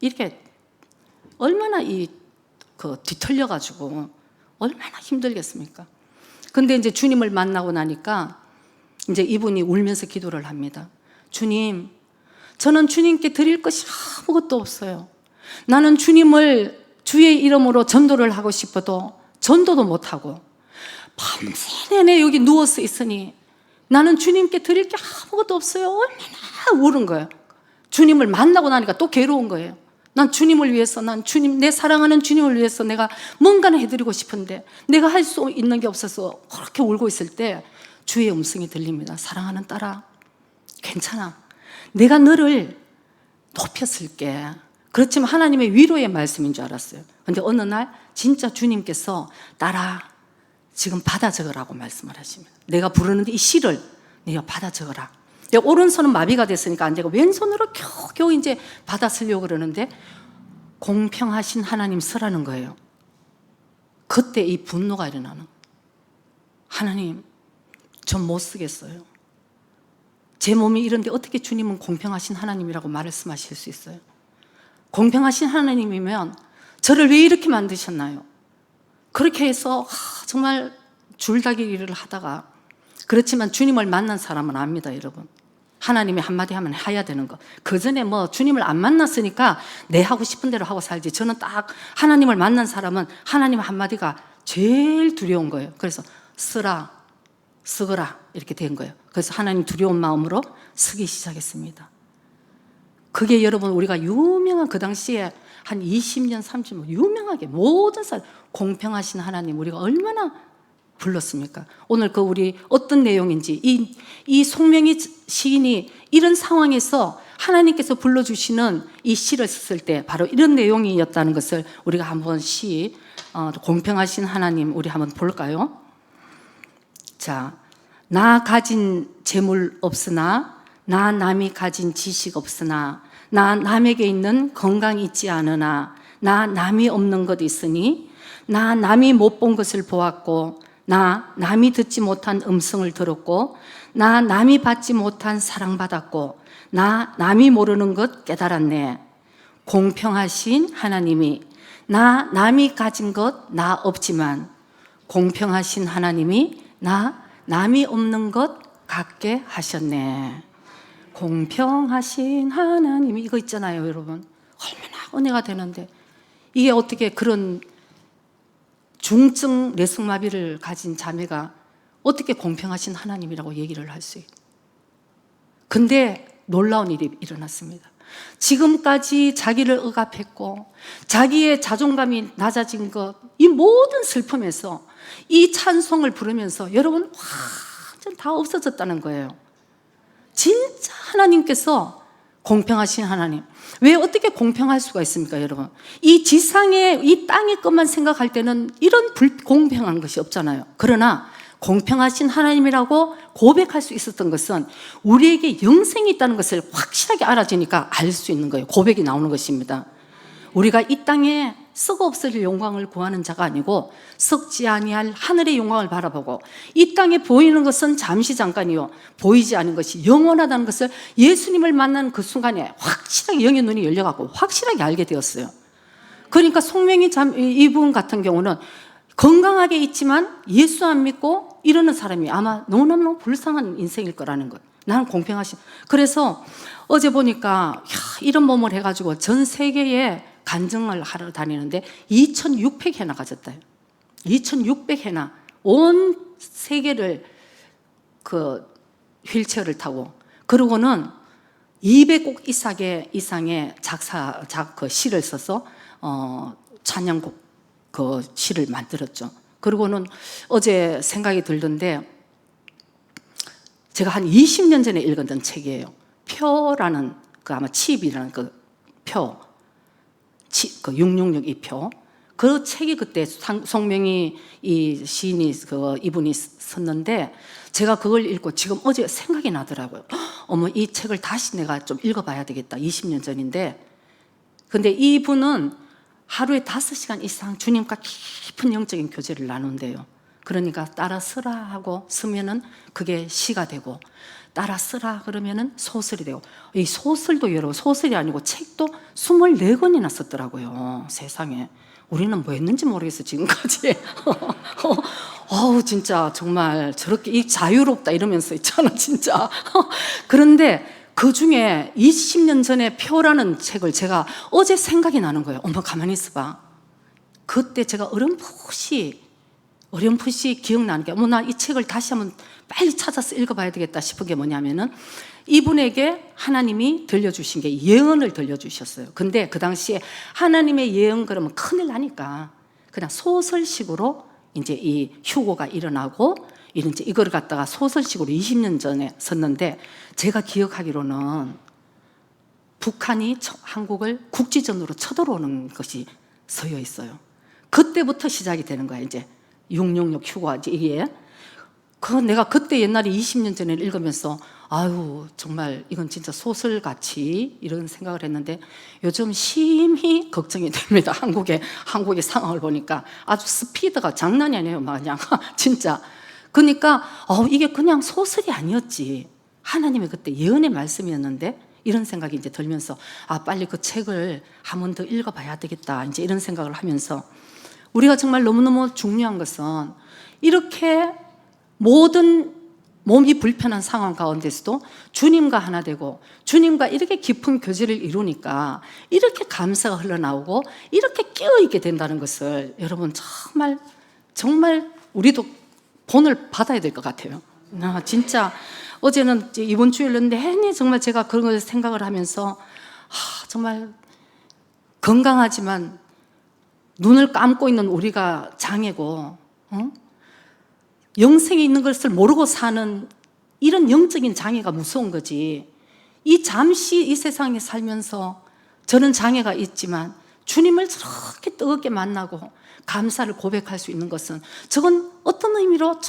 이렇게 얼마나 뒤틀려가지고 얼마나 힘들겠습니까? 근데 이제 주님을 만나고 나니까 이제 이분이 울면서 기도를 합니다. 주님, 저는 주님께 드릴 것이 아무것도 없어요. 나는 주님을 주의 이름으로 전도를 하고 싶어도 전도도 못하고 밤새 내내 여기 누워서 있으니 나는 주님께 드릴 게 아무것도 없어요. 얼마나 울은 거예요. 주님을 만나고 나니까 또 괴로운 거예요. 난 주님을 위해서, 내 사랑하는 주님을 위해서 내가 뭔가는 해드리고 싶은데 내가 할 수 있는 게 없어서 그렇게 울고 있을 때 주의 음성이 들립니다. 사랑하는 딸아, 괜찮아. 내가 너를 높였을게. 그렇지만 하나님의 위로의 말씀인 줄 알았어요. 근데 어느 날 진짜 주님께서 딸아, 지금 받아 적으라고 말씀을 하십니다. 내가 부르는데 이 시를 내가 받아 적어라. 오른손은 마비가 됐으니까 안 되고 왼손으로 겨우 이제 받아 쓰려고 그러는데 공평하신 하나님 쓰라는 거예요. 그때 이 분노가 일어나는 거예요. 하나님, 전 못 쓰겠어요. 제 몸이 이런데 어떻게 주님은 공평하신 하나님이라고 말씀하실 수 있어요? 공평하신 하나님이면 저를 왜 이렇게 만드셨나요? 그렇게 해서 정말 줄다리기를 하다가, 그렇지만 주님을 만난 사람은 압니다, 여러분. 하나님이 한마디 하면 해야 되는 거. 그 전에 주님을 안 만났으니까 내 하고 싶은 대로 하고 살지. 저는 딱 하나님을 만난 사람은 하나님 한마디가 제일 두려운 거예요. 그래서 쓰거라 이렇게 된 거예요. 그래서 하나님 두려운 마음으로 쓰기 시작했습니다. 그게 여러분 우리가 유명한 그 당시에 한 20년, 30년 유명하게 모든 사람 공평하신 하나님 우리가 얼마나 불렀습니까? 오늘 우리 어떤 내용인지 이 송명희 시인이 이런 상황에서 하나님께서 불러주시는 이 시를 썼을 때 바로 이런 내용이었다는 것을 우리가 한번 공평하신 하나님 우리 한번 볼까요? 자, 나 가진 재물 없으나 나 남이 가진 지식 없으나 나 남에게 있는 건강이 있지 않으나 나 남이 없는 것 있으니 나 남이 못 본 것을 보았고 나 남이 듣지 못한 음성을 들었고 나 남이 받지 못한 사랑받았고 나 남이 모르는 것 깨달았네. 공평하신 하나님이 나 남이 가진 것 나 없지만 공평하신 하나님이 나 남이 없는 것 갖게 하셨네. 공평하신 하나님이 이거 있잖아요, 여러분. 얼마나 은혜가 되는데 이게 어떻게 그런 중증 뇌성마비를 가진 자매가 어떻게 공평하신 하나님이라고 얘기를 할 수 있어요? 근데 놀라운 일이 일어났습니다. 지금까지 자기를 억압했고 자기의 자존감이 낮아진 것, 이 모든 슬픔에서 이 찬송을 부르면서 여러분 완전 다 없어졌다는 거예요. 진짜 하나님께서 공평하신 하나님. 왜 어떻게 공평할 수가 있습니까, 여러분? 이 지상의 이 땅의 것만 생각할 때는 이런 불공평한 것이 없잖아요. 그러나 공평하신 하나님이라고 고백할 수 있었던 것은 우리에게 영생이 있다는 것을 확실하게 알아지니까 알 수 있는 거예요. 고백이 나오는 것입니다. 우리가 이 땅에 썩어 없을 영광을 구하는 자가 아니고 썩지 아니할 하늘의 영광을 바라보고 이 땅에 보이는 것은 잠시 잠깐이요 보이지 않은 것이 영원하다는 것을 예수님을 만난 그 순간에 확실하게 영의 눈이 열려갖고 확실하게 알게 되었어요. 그러니까 송명희 이분 같은 경우는 건강하게 있지만 예수 안 믿고 이러는 사람이 아마 너무너무 불쌍한 인생일 거라는 것. 나는 공평하신. 그래서 어제 보니까 이런 몸을 해가지고 전 세계에 간증을 하러 다니는데 2,600회나 가졌다요. 2,600회나 온 세계를 그 휠체어를 타고 그러고는 200곡 이상의 그 시를 써서 찬양곡 그 시를 만들었죠. 그리고는 어제 생각이 들던데 제가 한 20년 전에 읽었던 책이에요. 표라는 그 아마 칩이라는 그 표, 그 666 이 표. 그 책이 그때 송명희 이 시인이 이분이 썼는데 제가 그걸 읽고 지금 어제 생각이 나더라고요. 어머, 이 책을 다시 내가 좀 읽어봐야 되겠다. 20년 전인데. 근데 이분은 하루에 5시간 이상 주님과 깊은 영적인 교제를 나눈대요. 그러니까 따라 쓰라 하고 쓰면은 그게 시가 되고 따라 쓰라 그러면은 소설이 되고 이 소설도 여러분 소설이 아니고 책도 24권이나 썼더라고요. 세상에. 우리는 뭐 했는지 모르겠어 지금까지. 진짜 정말 저렇게 이 자유롭다 이러면서 있잖아 진짜. 그런데 그 중에 20년 전에 표라는 책을 제가 어제 생각이 나는 거예요. 엄마 가만히 있어봐. 그때 제가 어렴풋이 기억나는 게 나 이 책을 다시 한번 빨리 찾아서 읽어봐야 되겠다 싶은 게 뭐냐면은 이분에게 하나님이 들려주신 게 예언을 들려주셨어요. 근데 그 당시에 하나님의 예언 그러면 큰일 나니까 그냥 소설식으로 이제 이 휴고가 일어나고 이제 이걸 갖다가 소설식으로 20년 전에 썼는데 제가 기억하기로는 북한이 한국을 국지전으로 쳐들어오는 것이 서여 있어요. 그때부터 시작이 되는 거야. 이제 666 휴가 이게 내가 그때 옛날에 20년 전에 읽으면서 아유 정말 이건 진짜 소설같이 이런 생각을 했는데 요즘 심히 걱정이 됩니다. 한국의 상황을 보니까 아주 스피드가 장난이 아니에요. 그냥 진짜. 그러니까 이게 그냥 소설이 아니었지. 하나님의 그때 예언의 말씀이었는데 이런 생각이 이제 들면서 빨리 그 책을 한 번 더 읽어봐야 되겠다. 이제 이런 생각을 하면서 우리가 정말 너무너무 중요한 것은 이렇게 모든 몸이 불편한 상황 가운데서도 주님과 하나 되고 주님과 이렇게 깊은 교제를 이루니까 이렇게 감사가 흘러나오고 이렇게 깨어있게 된다는 것을 여러분 정말 우리도 본을 받아야 될 것 같아요. 진짜 어제는 이번 주일인데 내내 정말 제가 그런 걸 생각을 하면서 정말 건강하지만 눈을 감고 있는 우리가 장애고 영생이 있는 것을 모르고 사는 이런 영적인 장애가 무서운 거지. 잠시 이 세상에 살면서 저는 장애가 있지만 주님을 저렇게 뜨겁게 만나고 감사를 고백할 수 있는 것은 저건 어떤 의미로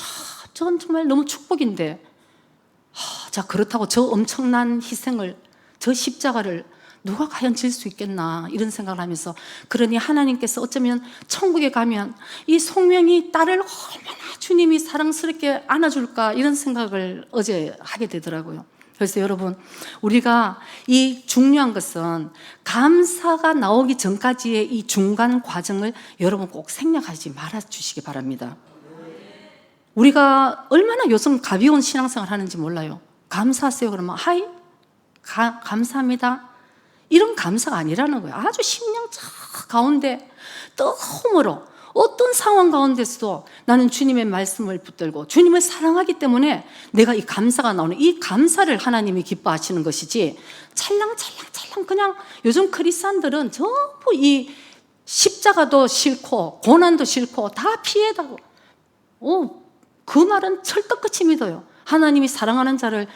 저건 정말 너무 축복인데 자 그렇다고 저 엄청난 희생을 저 십자가를 누가 과연 질 수 있겠나 이런 생각을 하면서, 그러니 하나님께서 어쩌면 천국에 가면 이 송명이 딸을 얼마나 주님이 사랑스럽게 안아줄까 이런 생각을 어제 하게 되더라고요. 그래서 여러분, 우리가 이 중요한 것은 감사가 나오기 전까지의 이 중간 과정을 여러분 꼭 생략하지 말아 주시기 바랍니다. 우리가 얼마나 요즘 가벼운 신앙생활 하는지 몰라요. 감사하세요 그러면 하이 감사합니다 이런 감사가 아니라는 거예요. 아주 심령 가운데 떠음으로 어떤 상황 가운데서도 나는 주님의 말씀을 붙들고 주님을 사랑하기 때문에 내가 이 감사가 나오는, 이 감사를 하나님이 기뻐하시는 것이지, 찰랑찰랑 그냥 요즘 크리스찬들은 전부 이 십자가도 싫고 고난도 싫고 다 피해다고, 그 말은 철떡같이 믿어요. 하나님이 사랑하는 자를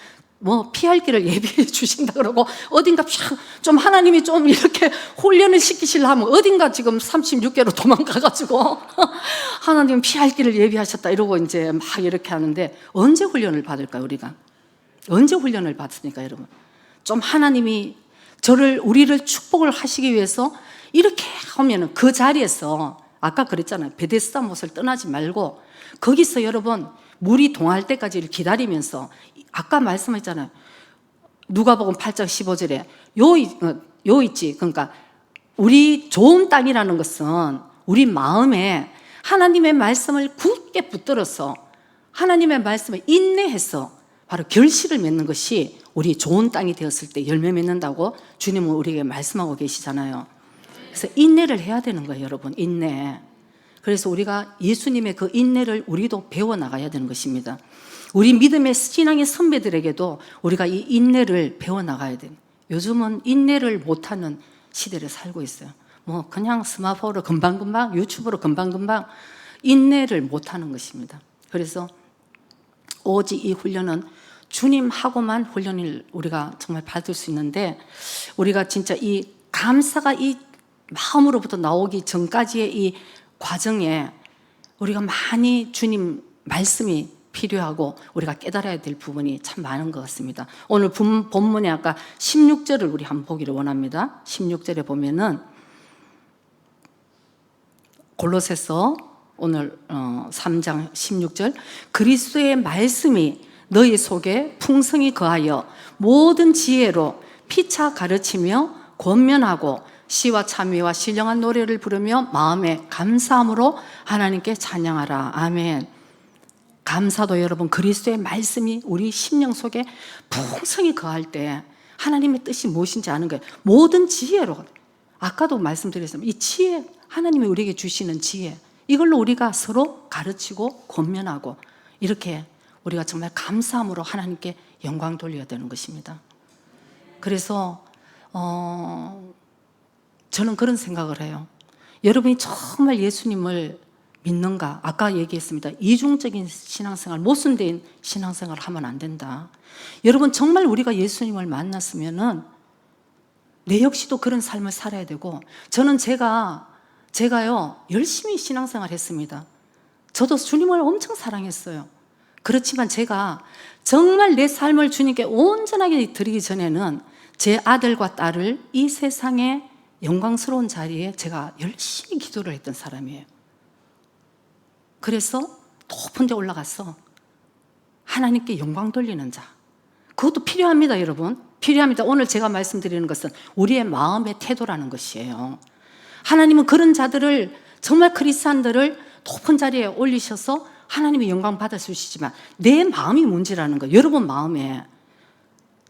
피할 길을 예비해 주신다 그러고, 어딘가 좀 하나님이 좀 이렇게 훈련을 시키시려면 어딘가 지금 36개로 도망가가지고 하나님은 피할 길을 예비하셨다 이러고 이제 막 이렇게 하는데, 언제 훈련을 받을까요? 우리가 언제 훈련을 받습니까? 여러분, 좀 하나님이 우리를 축복을 하시기 위해서 이렇게 하면은 그 자리에서, 아까 그랬잖아요, 베데스다 못을 떠나지 말고 거기서 여러분 물이 동할 때까지 기다리면서, 아까 말씀했잖아요, 누가복음 8장 15절에 요 있지. 그러니까 우리 좋은 땅이라는 것은 우리 마음에 하나님의 말씀을 굳게 붙들어서 하나님의 말씀을 인내해서 바로 결실을 맺는 것이 우리 좋은 땅이 되었을 때 열매 맺는다고 주님은 우리에게 말씀하고 계시잖아요. 그래서 인내를 해야 되는 거예요, 여러분. 인내. 그래서 우리가 예수님의 그 인내를 우리도 배워나가야 되는 것입니다. 우리 믿음의 신앙의 선배들에게도 우리가 이 인내를 배워나가야 돼요. 요즘은 인내를 못하는 시대를 살고 있어요. 그냥 스마트폰으로 금방금방, 유튜브로 금방금방 인내를 못하는 것입니다. 그래서 오직 이 훈련은 주님하고만 훈련을 우리가 정말 받을 수 있는데, 우리가 진짜 이 감사가 이 마음으로부터 나오기 전까지의 이 과정에 우리가 많이 주님 말씀이 필요하고 우리가 깨달아야 될 부분이 참 많은 것 같습니다. 오늘 본문에 아까 16절을 우리 한번 보기를 원합니다. 16절에 보면은 골로새서 오늘 3장 16절, 그리스도의 말씀이 너희 속에 풍성히 거하여 모든 지혜로 피차 가르치며 권면하고 시와 찬미와 신령한 노래를 부르며 마음에 감사함으로 하나님께 찬양하라. 아멘. 감사도 여러분, 그리스도의 말씀이 우리 심령 속에 풍성히 거할 때 하나님의 뜻이 무엇인지 아는 거예요. 모든 지혜로, 아까도 말씀드렸지만 이 지혜, 하나님이 우리에게 주시는 지혜, 이걸로 우리가 서로 가르치고 권면하고 이렇게 우리가 정말 감사함으로 하나님께 영광 돌려야 되는 것입니다. 그래서 저는 그런 생각을 해요. 여러분이 정말 예수님을 믿는가? 아까 얘기했습니다. 이중적인 신앙생활, 모순된 신앙생활을 하면 안 된다. 여러분, 정말 우리가 예수님을 만났으면은 내 역시도 그런 삶을 살아야 되고, 저는 제가요 열심히 신앙생활 했습니다. 저도 주님을 엄청 사랑했어요. 그렇지만 제가 정말 내 삶을 주님께 온전하게 드리기 전에는 제 아들과 딸을 이 세상의 영광스러운 자리에 제가 열심히 기도를 했던 사람이에요. 그래서 높은 데 올라가서 하나님께 영광 돌리는 자, 그것도 필요합니다. 여러분, 필요합니다. 오늘 제가 말씀드리는 것은 우리의 마음의 태도라는 것이에요. 하나님은 그런 자들을, 정말 크리스찬들을 높은 자리에 올리셔서 하나님의 영광 받아 주시지만 내 마음이 문제라는 거예요. 여러분 마음에.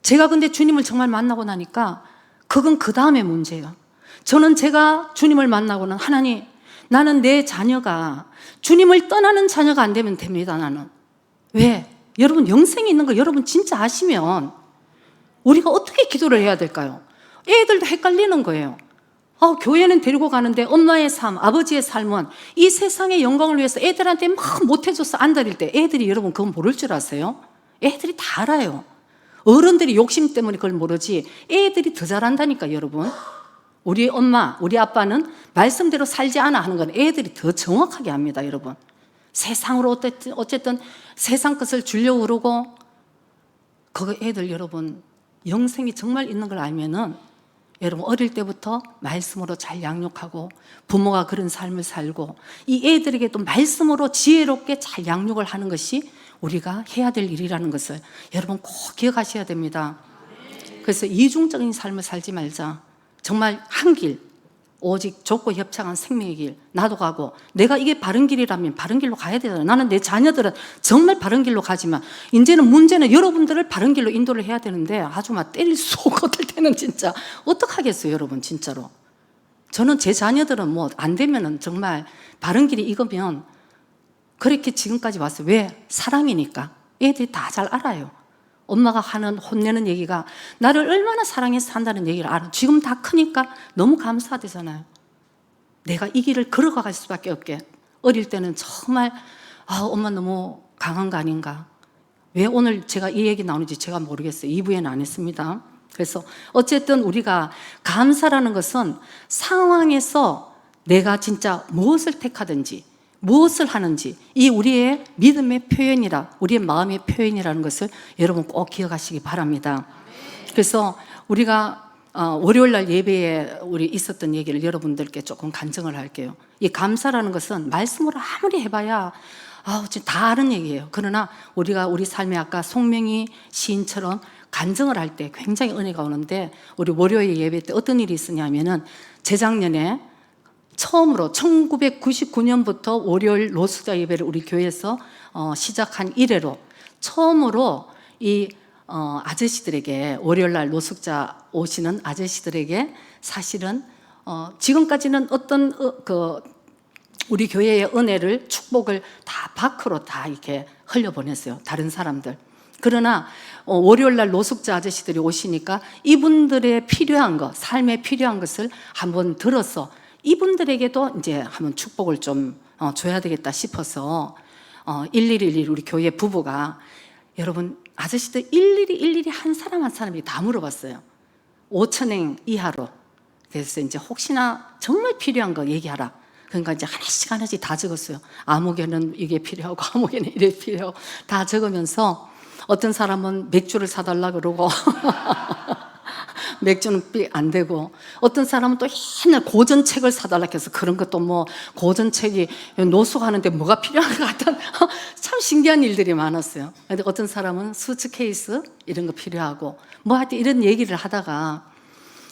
제가 근데 주님을 정말 만나고 나니까 그건 그 다음의 문제예요. 저는 제가 주님을 만나고는, 하나님, 나는 내 자녀가 주님을 떠나는 자녀가 안 되면 됩니다. 나는. 왜? 여러분, 영생이 있는 거 여러분 진짜 아시면 우리가 어떻게 기도를 해야 될까요? 애들도 헷갈리는 거예요. 교회는 데리고 가는데 엄마의 삶, 아버지의 삶은 이 세상의 영광을 위해서 애들한테 막 못해줘서 안달일 때, 애들이 여러분 그건 모를 줄 아세요? 애들이 다 알아요. 어른들이 욕심 때문에 그걸 모르지 애들이 더 잘한다니까. 여러분, 우리 엄마, 우리 아빠는 말씀대로 살지 않아 하는 건 애들이 더 정확하게 합니다. 여러분, 세상으로 어쨌든 세상 것을 주려고 그러고, 그거 애들 여러분 영생이 정말 있는 걸 알면은 여러분 어릴 때부터 말씀으로 잘 양육하고 부모가 그런 삶을 살고 이 애들에게 또 말씀으로 지혜롭게 잘 양육을 하는 것이 우리가 해야 될 일이라는 것을 여러분 꼭 기억하셔야 됩니다. 그래서 이중적인 삶을 살지 말자. 정말 한 길, 오직 좁고 협착한 생명의 길, 나도 가고 내가 이게 바른 길이라면 바른 길로 가야 되잖아요. 나는 내 자녀들은 정말 바른 길로 가지만 이제는 문제는 여러분들을 바른 길로 인도를 해야 되는데 아주 막 때릴 수 없을 때는 진짜 어떡하겠어요 여러분. 진짜로 저는 제 자녀들은 뭐 안 되면은 정말 바른 길이 이거면 그렇게 지금까지 왔어요. 왜? 사랑이니까. 애들이 다 잘 알아요. 엄마가 하는 혼내는 얘기가 나를 얼마나 사랑해서 산다는 얘기를 알아. 지금 다 크니까 너무 감사하대잖아요. 내가 이 길을 걸어갈 수밖에 없게. 어릴 때는 정말 엄마 너무 강한 거 아닌가. 왜 오늘 제가 이 얘기 나오는지 제가 모르겠어요. 2부에는 안 했습니다. 그래서 어쨌든 우리가 감사라는 것은 상황에서 내가 진짜 무엇을 택하든지 무엇을 하는지 이 우리의 믿음의 표현이라 우리의 마음의 표현이라는 것을 여러분 꼭 기억하시기 바랍니다. 그래서 우리가 월요일 날 예배에 우리 있었던 얘기를 여러분들께 조금 간증을 할게요. 이 감사라는 것은 말씀으로 아무리 해봐야 진짜 다 아는 얘기예요. 그러나 우리가 우리 삶에 아까 송명희 시인처럼 간증을 할 때 굉장히 은혜가 오는데 우리 월요일 예배 때 어떤 일이 있었냐면은 재작년에 처음으로 1999년부터 월요일 노숙자 예배를 우리 교회에서 시작한 이래로 처음으로 이 아저씨들에게 월요일날 노숙자 오시는 아저씨들에게 사실은 지금까지는 어떤 우리 교회의 은혜를 축복을 다 밖으로 다 이렇게 흘려보냈어요. 다른 사람들. 그러나 월요일날 노숙자 아저씨들이 오시니까 이분들의 필요한 것, 삶에 필요한 것을 한번 들어서 이분들에게도 이제 한번 축복을 좀 줘야 되겠다 싶어서 1111 우리 교회 부부가 여러분 아저씨들 일일이 한 사람 한 사람이 다 물어봤어요. 5,000엔 이하로. 그래서 이제 혹시나 정말 필요한 거 얘기하라. 그러니까 이제 하나씩 다 적었어요. 아무개는 이게 필요하고 아무개는 이게 필요하고 다 적으면서 어떤 사람은 맥주를 사달라 그러고 맥주는 안 되고 어떤 사람은 또 옛날 고전책을 사달라 해서 그런 것도 뭐 고전책이 노숙하는데 뭐가 필요한 것 같은 참 신기한 일들이 많았어요. 근데 어떤 사람은 수트케이스 이런 거 필요하고 뭐 하여튼 이런 얘기를 하다가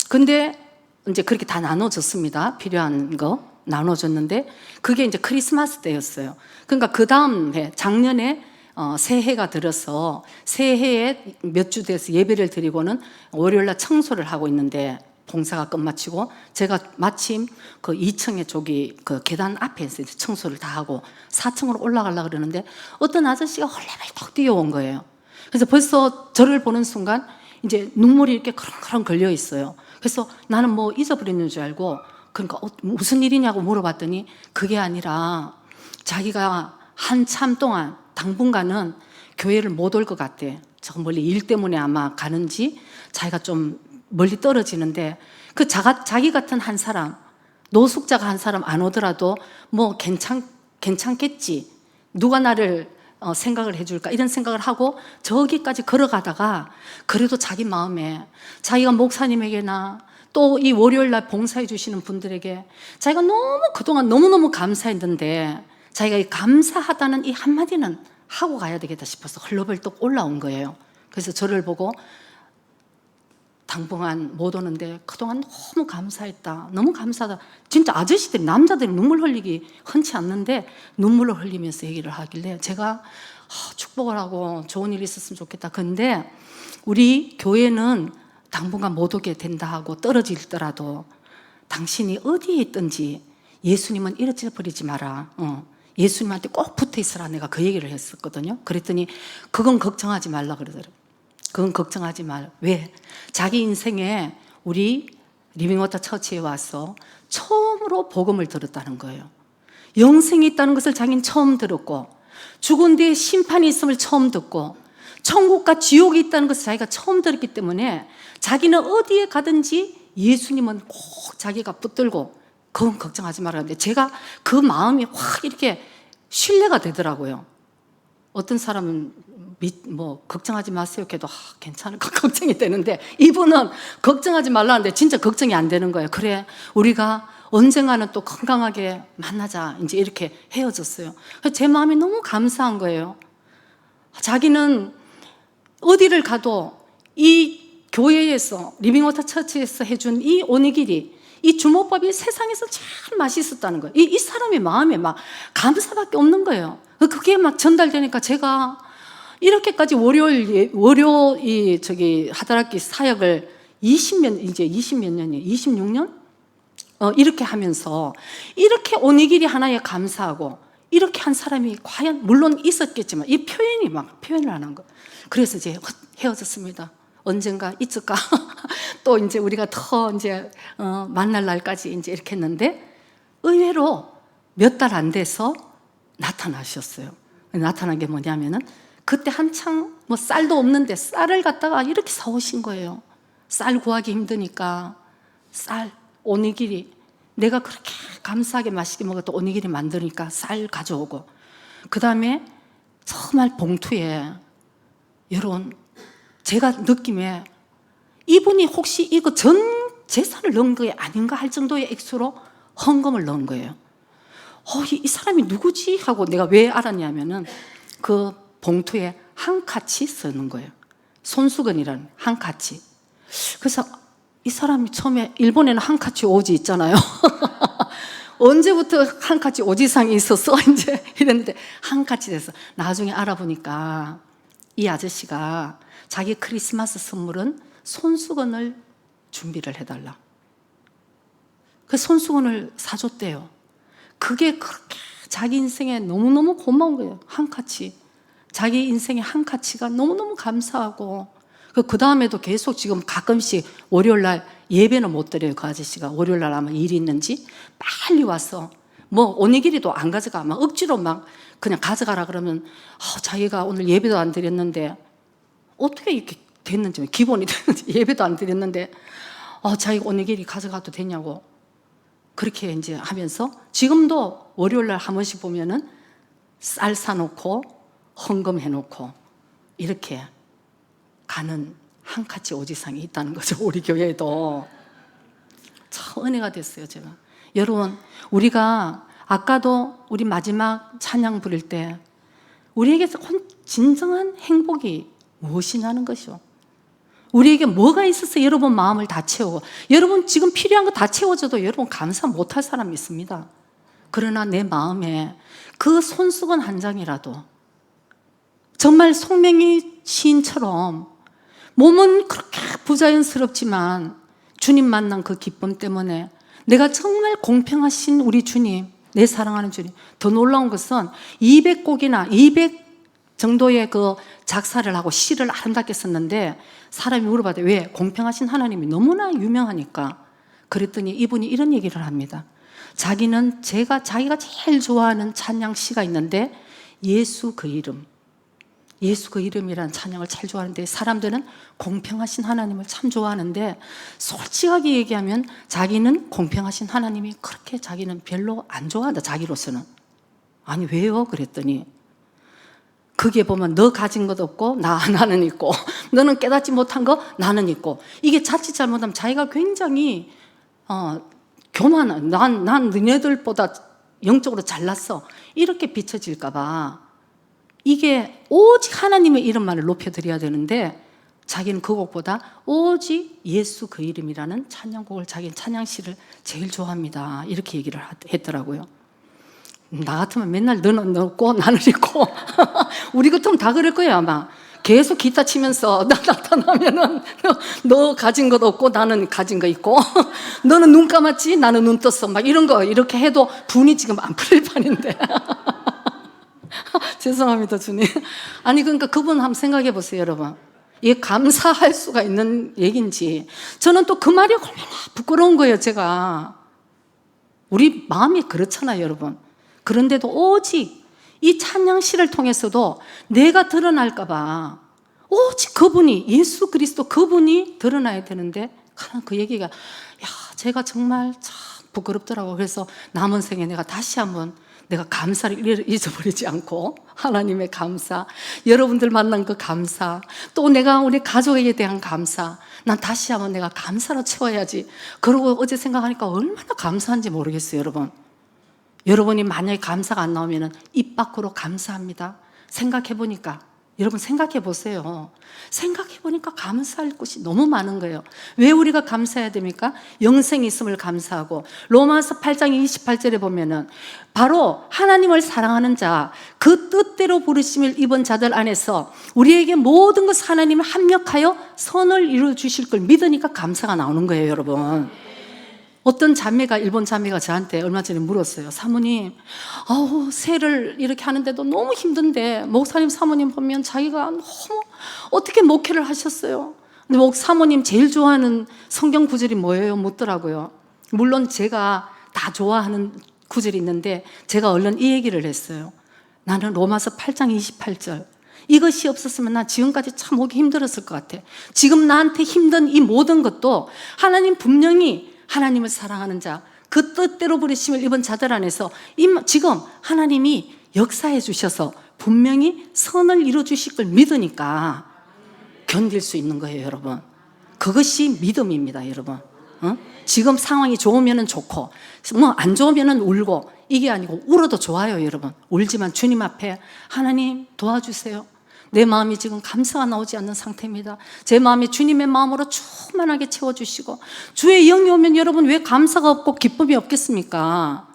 근데 이제 그렇게 다 나눠줬습니다. 필요한 거 나눠줬는데 그게 이제 크리스마스 때였어요. 그러니까 그 다음 해 작년에 새해가 들어서 새해에 몇 주 돼서 예배를 드리고는 월요일날 청소를 하고 있는데 봉사가 끝마치고 제가 마침 그 2층에 저기 그 계단 앞에서 청소를 다 하고 4층으로 올라가려고 그러는데 어떤 아저씨가 헐레벌떡 뛰어온 거예요. 그래서 벌써 저를 보는 순간 이제 눈물이 이렇게 그렁그렁 걸려 있어요. 그래서 나는 뭐 잊어버렸는 줄 알고 그러니까 무슨 일이냐고 물어봤더니 그게 아니라 자기가 한참 동안 당분간은 교회를 못 올 것 같아. 저 멀리 일 때문에 아마 가는지 자기가 좀 멀리 떨어지는데 그 자기 같은 한 사람 노숙자가 한 사람 안 오더라도 뭐 괜찮겠지. 누가 나를 생각을 해줄까 이런 생각을 하고 저기까지 걸어가다가 그래도 자기 마음에 자기가 목사님에게나 또 이 월요일날 봉사해 주시는 분들에게 자기가 너무 그동안 너무너무 감사했는데 자기가 이 감사하다는 이 한마디는 하고 가야 되겠다 싶어서 헐레벌떡 올라온 거예요. 그래서 저를 보고 당분간 못 오는데 그동안 너무 감사했다. 너무 감사하다. 진짜 아저씨들이 남자들이 눈물 흘리기 흔치 않는데 눈물을 흘리면서 얘기를 하길래 제가 축복을 하고 좋은 일이 있었으면 좋겠다. 근데 우리 교회는 당분간 못 오게 된다 하고 떨어지더라도 당신이 어디에 있든지 예수님은 잃어버리지 마라. 예수님한테 꼭 붙어 있으라 내가 그 얘기를 했었거든요. 그랬더니 그건 걱정하지 말라 그러더라고요. 그건 걱정하지 말. 왜? 자기 인생에 우리 리빙워터 처치에 와서 처음으로 복음을 들었다는 거예요. 영생이 있다는 것을 자기는 처음 들었고 죽은 뒤에 심판이 있음을 처음 듣고 천국과 지옥이 있다는 것을 자기가 처음 들었기 때문에 자기는 어디에 가든지 예수님은 꼭 자기가 붙들고 그건 걱정하지 말라는데 제가 그 마음이 확 이렇게 신뢰가 되더라고요. 어떤 사람은 뭐 걱정하지 마세요. 걔도 괜찮을까 걱정이 되는데, 이분은 걱정하지 말라는데 진짜 걱정이 안 되는 거예요. 그래, 우리가 언젠가는 또 건강하게 만나자, 이제 이렇게 헤어졌어요. 제 마음이 너무 감사한 거예요. 자기는 어디를 가도 이 교회에서, 리빙워터 처치에서 해준 이 오니기리, 이 주먹밥이 세상에서 제일 맛있었다는 거예요. 이 사람의 마음에 막 감사밖에 없는 거예요. 그게 막 전달되니까 제가 이렇게까지 월요 하다락기 사역을 이제 20몇 년이에요. 26년? 이렇게 하면서 이렇게 오니기리 하나에 감사하고 이렇게 한 사람이 과연, 물론 있었겠지만 이 표현이 막 표현을 안 한 거. 그래서 이제 헤어졌습니다. 언젠가 있을까? 또 이제 우리가 더 이제 만날 날까지 이제 이렇게 했는데, 의외로 몇 달 안 돼서 나타나셨어요. 나타난 게 뭐냐면은, 그때 한창 뭐 쌀도 없는데 쌀을 갖다가 이렇게 사오신 거예요. 쌀 구하기 힘드니까 쌀, 오니기리, 내가 그렇게 감사하게 맛있게 먹었던 오니기리 만드니까 쌀 가져오고, 그 다음에 정말 봉투에, 여러분 제가 느낌에 이분이 혹시 이거 전 재산을 넣은 게 아닌가 할 정도의 액수로 헌금을 넣은 거예요. 이 사람이 누구지? 하고 내가 왜 알았냐면은 그 봉투에 한카치 쓰는 거예요. 손수건이라는 한카치. 그래서 이 사람이 처음에, 일본에는 한카치 오지 있잖아요. 언제부터 한카치 오지상이 있었어? 이제 이랬는데 한카치 돼서 나중에 알아보니까 이 아저씨가 자기 크리스마스 선물은 손수건을 준비를 해달라. 그 손수건을 사줬대요. 그게 그렇게 자기 인생에 너무너무 고마운 거예요. 한카치. 자기 인생의 한카치가 너무너무 감사하고, 그 다음에도 계속 지금 가끔씩 월요일날 예배는 못 드려요. 그 아저씨가 월요일날 아마 일이 있는지 빨리 와서, 뭐 오니기리도 안 가져가, 막 억지로 막 그냥 가져가라 그러면 자기가 오늘 예배도 안 드렸는데, 어떻게 이렇게 됐는지, 기본이 됐는지, 예배도 안 드렸는데 자기가 오니기리 가져가도 되냐고 그렇게 이제 하면서, 지금도 월요일날 한 번씩 보면은 쌀 사놓고 헌금해놓고 이렇게 가는 한카치 오지상이 있다는 거죠. 우리 교회에도 참 은혜가 됐어요. 제가, 여러분, 우리가 아까도 우리 마지막 찬양 부를 때 우리에게 진정한 행복이 무엇이냐는 것이요. 우리에게 뭐가 있어서 여러분 마음을 다 채우고, 여러분 지금 필요한 거 다 채워줘도 여러분 감사 못할 사람이 있습니다. 그러나 내 마음에 그 손수건 한 장이라도, 정말 송명희 시인처럼 몸은 그렇게 부자연스럽지만 주님 만난 그 기쁨 때문에, 내가 정말 공평하신 우리 주님, 내 사랑하는 주님. 더 놀라운 것은 200곡이나 200 정도의 그 작사를 하고 시를 아름답게 썼는데, 사람이 물어봐도 왜? 공평하신 하나님이 너무나 유명하니까. 그랬더니 이분이 이런 얘기를 합니다. 자기는 자기가 제일 좋아하는 찬양 시가 있는데, 예수 그 이름, 예수 그 이름이라는 찬양을 잘 좋아하는데, 사람들은 공평하신 하나님을 참 좋아하는데, 솔직하게 얘기하면 자기는 공평하신 하나님이 그렇게 자기는 별로 안 좋아한다, 자기로서는. 아니 왜요? 그랬더니, 그게 보면 너 가진 것 없고 나는 있고, 너는 깨닫지 못한 거 나는 있고, 이게 자칫 잘못하면 자기가 굉장히 교만한, 난 너네들보다 영적으로 잘났어, 이렇게 비춰질까 봐 이게 오직 하나님의 이름만을 높여드려야 되는데, 자기는 그 곡보다 오직 예수 그 이름이라는 찬양곡을, 자기는 찬양시를 제일 좋아합니다, 이렇게 얘기를 했더라고요. 나 같으면 맨날 너는 없고 나는 있고 우리 같으면 다 그럴 거예요. 아마 계속 기타 치면서 나 나타나면은 너 가진 것 없고 나는 가진 거 있고 너는 눈 감았지 나는 눈 떴어, 막 이런 거 이렇게 해도 분이 지금 안 풀릴 판인데 죄송합니다 주님. 아니 그러니까 그분 한번 생각해 보세요 여러분. 이게 감사할 수가 있는 얘기인지. 저는 또 그 말이 얼마나 부끄러운 거예요. 제가, 우리 마음이 그렇잖아요 여러분. 그런데도 오직 이 찬양시를 통해서도 내가 드러날까 봐 오직 그분이, 예수 그리스도 그분이 드러나야 되는데, 그 얘기가 제가 정말 참 부끄럽더라고요. 그래서 남은 생에 내가 다시 한번 내가 감사를 잊어버리지 않고 하나님의 감사, 여러분들 만난 그 감사, 또 내가 우리 가족에게 대한 감사, 난 다시 한번 내가 감사로 채워야지. 그러고 어제 생각하니까 얼마나 감사한지 모르겠어요, 여러분. 여러분이 만약에 감사가 안 나오면 입 밖으로 감사합니다. 생각해보니까, 여러분 생각해 보세요. 생각해 보니까 감사할 것이 너무 많은 거예요. 왜 우리가 감사해야 됩니까? 영생이 있음을 감사하고, 로마서 8장 28절에 보면은 바로 하나님을 사랑하는 자, 그 뜻대로 부르심을 입은 자들 안에서 우리에게 모든 것 하나님이 합력하여 선을 이루어 주실 걸 믿으니까 감사가 나오는 거예요, 여러분. 어떤 자매가, 일본 자매가 저한테 얼마 전에 물었어요. 사모님, 세를 이렇게 하는데도 너무 힘든데 목사님, 사모님 보면 자기가 너무 어떻게 목회를 하셨어요? 근데 사모님 제일 좋아하는 성경 구절이 뭐예요? 묻더라고요. 물론 제가 다 좋아하는 구절이 있는데 제가 얼른 이 얘기를 했어요. 나는 로마서 8장 28절, 이것이 없었으면 나 지금까지 참 오기 힘들었을 것 같아. 지금 나한테 힘든 이 모든 것도 하나님 분명히 하나님을 사랑하는 자, 그 뜻대로 부르심을 입은 자들 안에서 지금 하나님이 역사해 주셔서 분명히 선을 이루어 주실 걸 믿으니까 견딜 수 있는 거예요, 여러분. 그것이 믿음입니다, 여러분. 지금 상황이 좋으면 좋고 뭐 안 좋으면 울고, 이게 아니고 울어도 좋아요, 여러분. 울지만 주님 앞에 하나님 도와주세요. 내 마음이 지금 감사가 나오지 않는 상태입니다. 제 마음이 주님의 마음으로 충만하게 채워주시고, 주의 영이 오면 여러분 왜 감사가 없고 기쁨이 없겠습니까?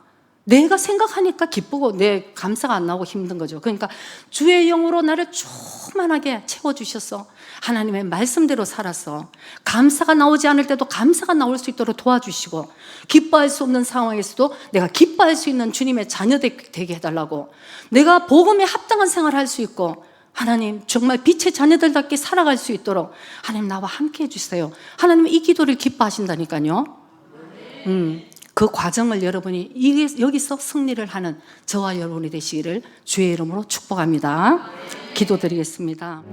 내가 생각하니까 기쁘고 내 감사가 안 나오고 힘든 거죠. 그러니까 주의 영으로 나를 충만하게 채워주셔서 하나님의 말씀대로 살아서 감사가 나오지 않을 때도 감사가 나올 수 있도록 도와주시고, 기뻐할 수 없는 상황에서도 내가 기뻐할 수 있는 주님의 자녀 되게 해달라고, 내가 복음에 합당한 생활을 할 수 있고, 하나님 정말 빛의 자녀들답게 살아갈 수 있도록 하나님 나와 함께 해주세요. 하나님은 이 기도를 기뻐하신다니까요. 그 과정을 여러분이 여기서 승리를 하는 저와 여러분이 되시기를 주의 이름으로 축복합니다. 기도드리겠습니다.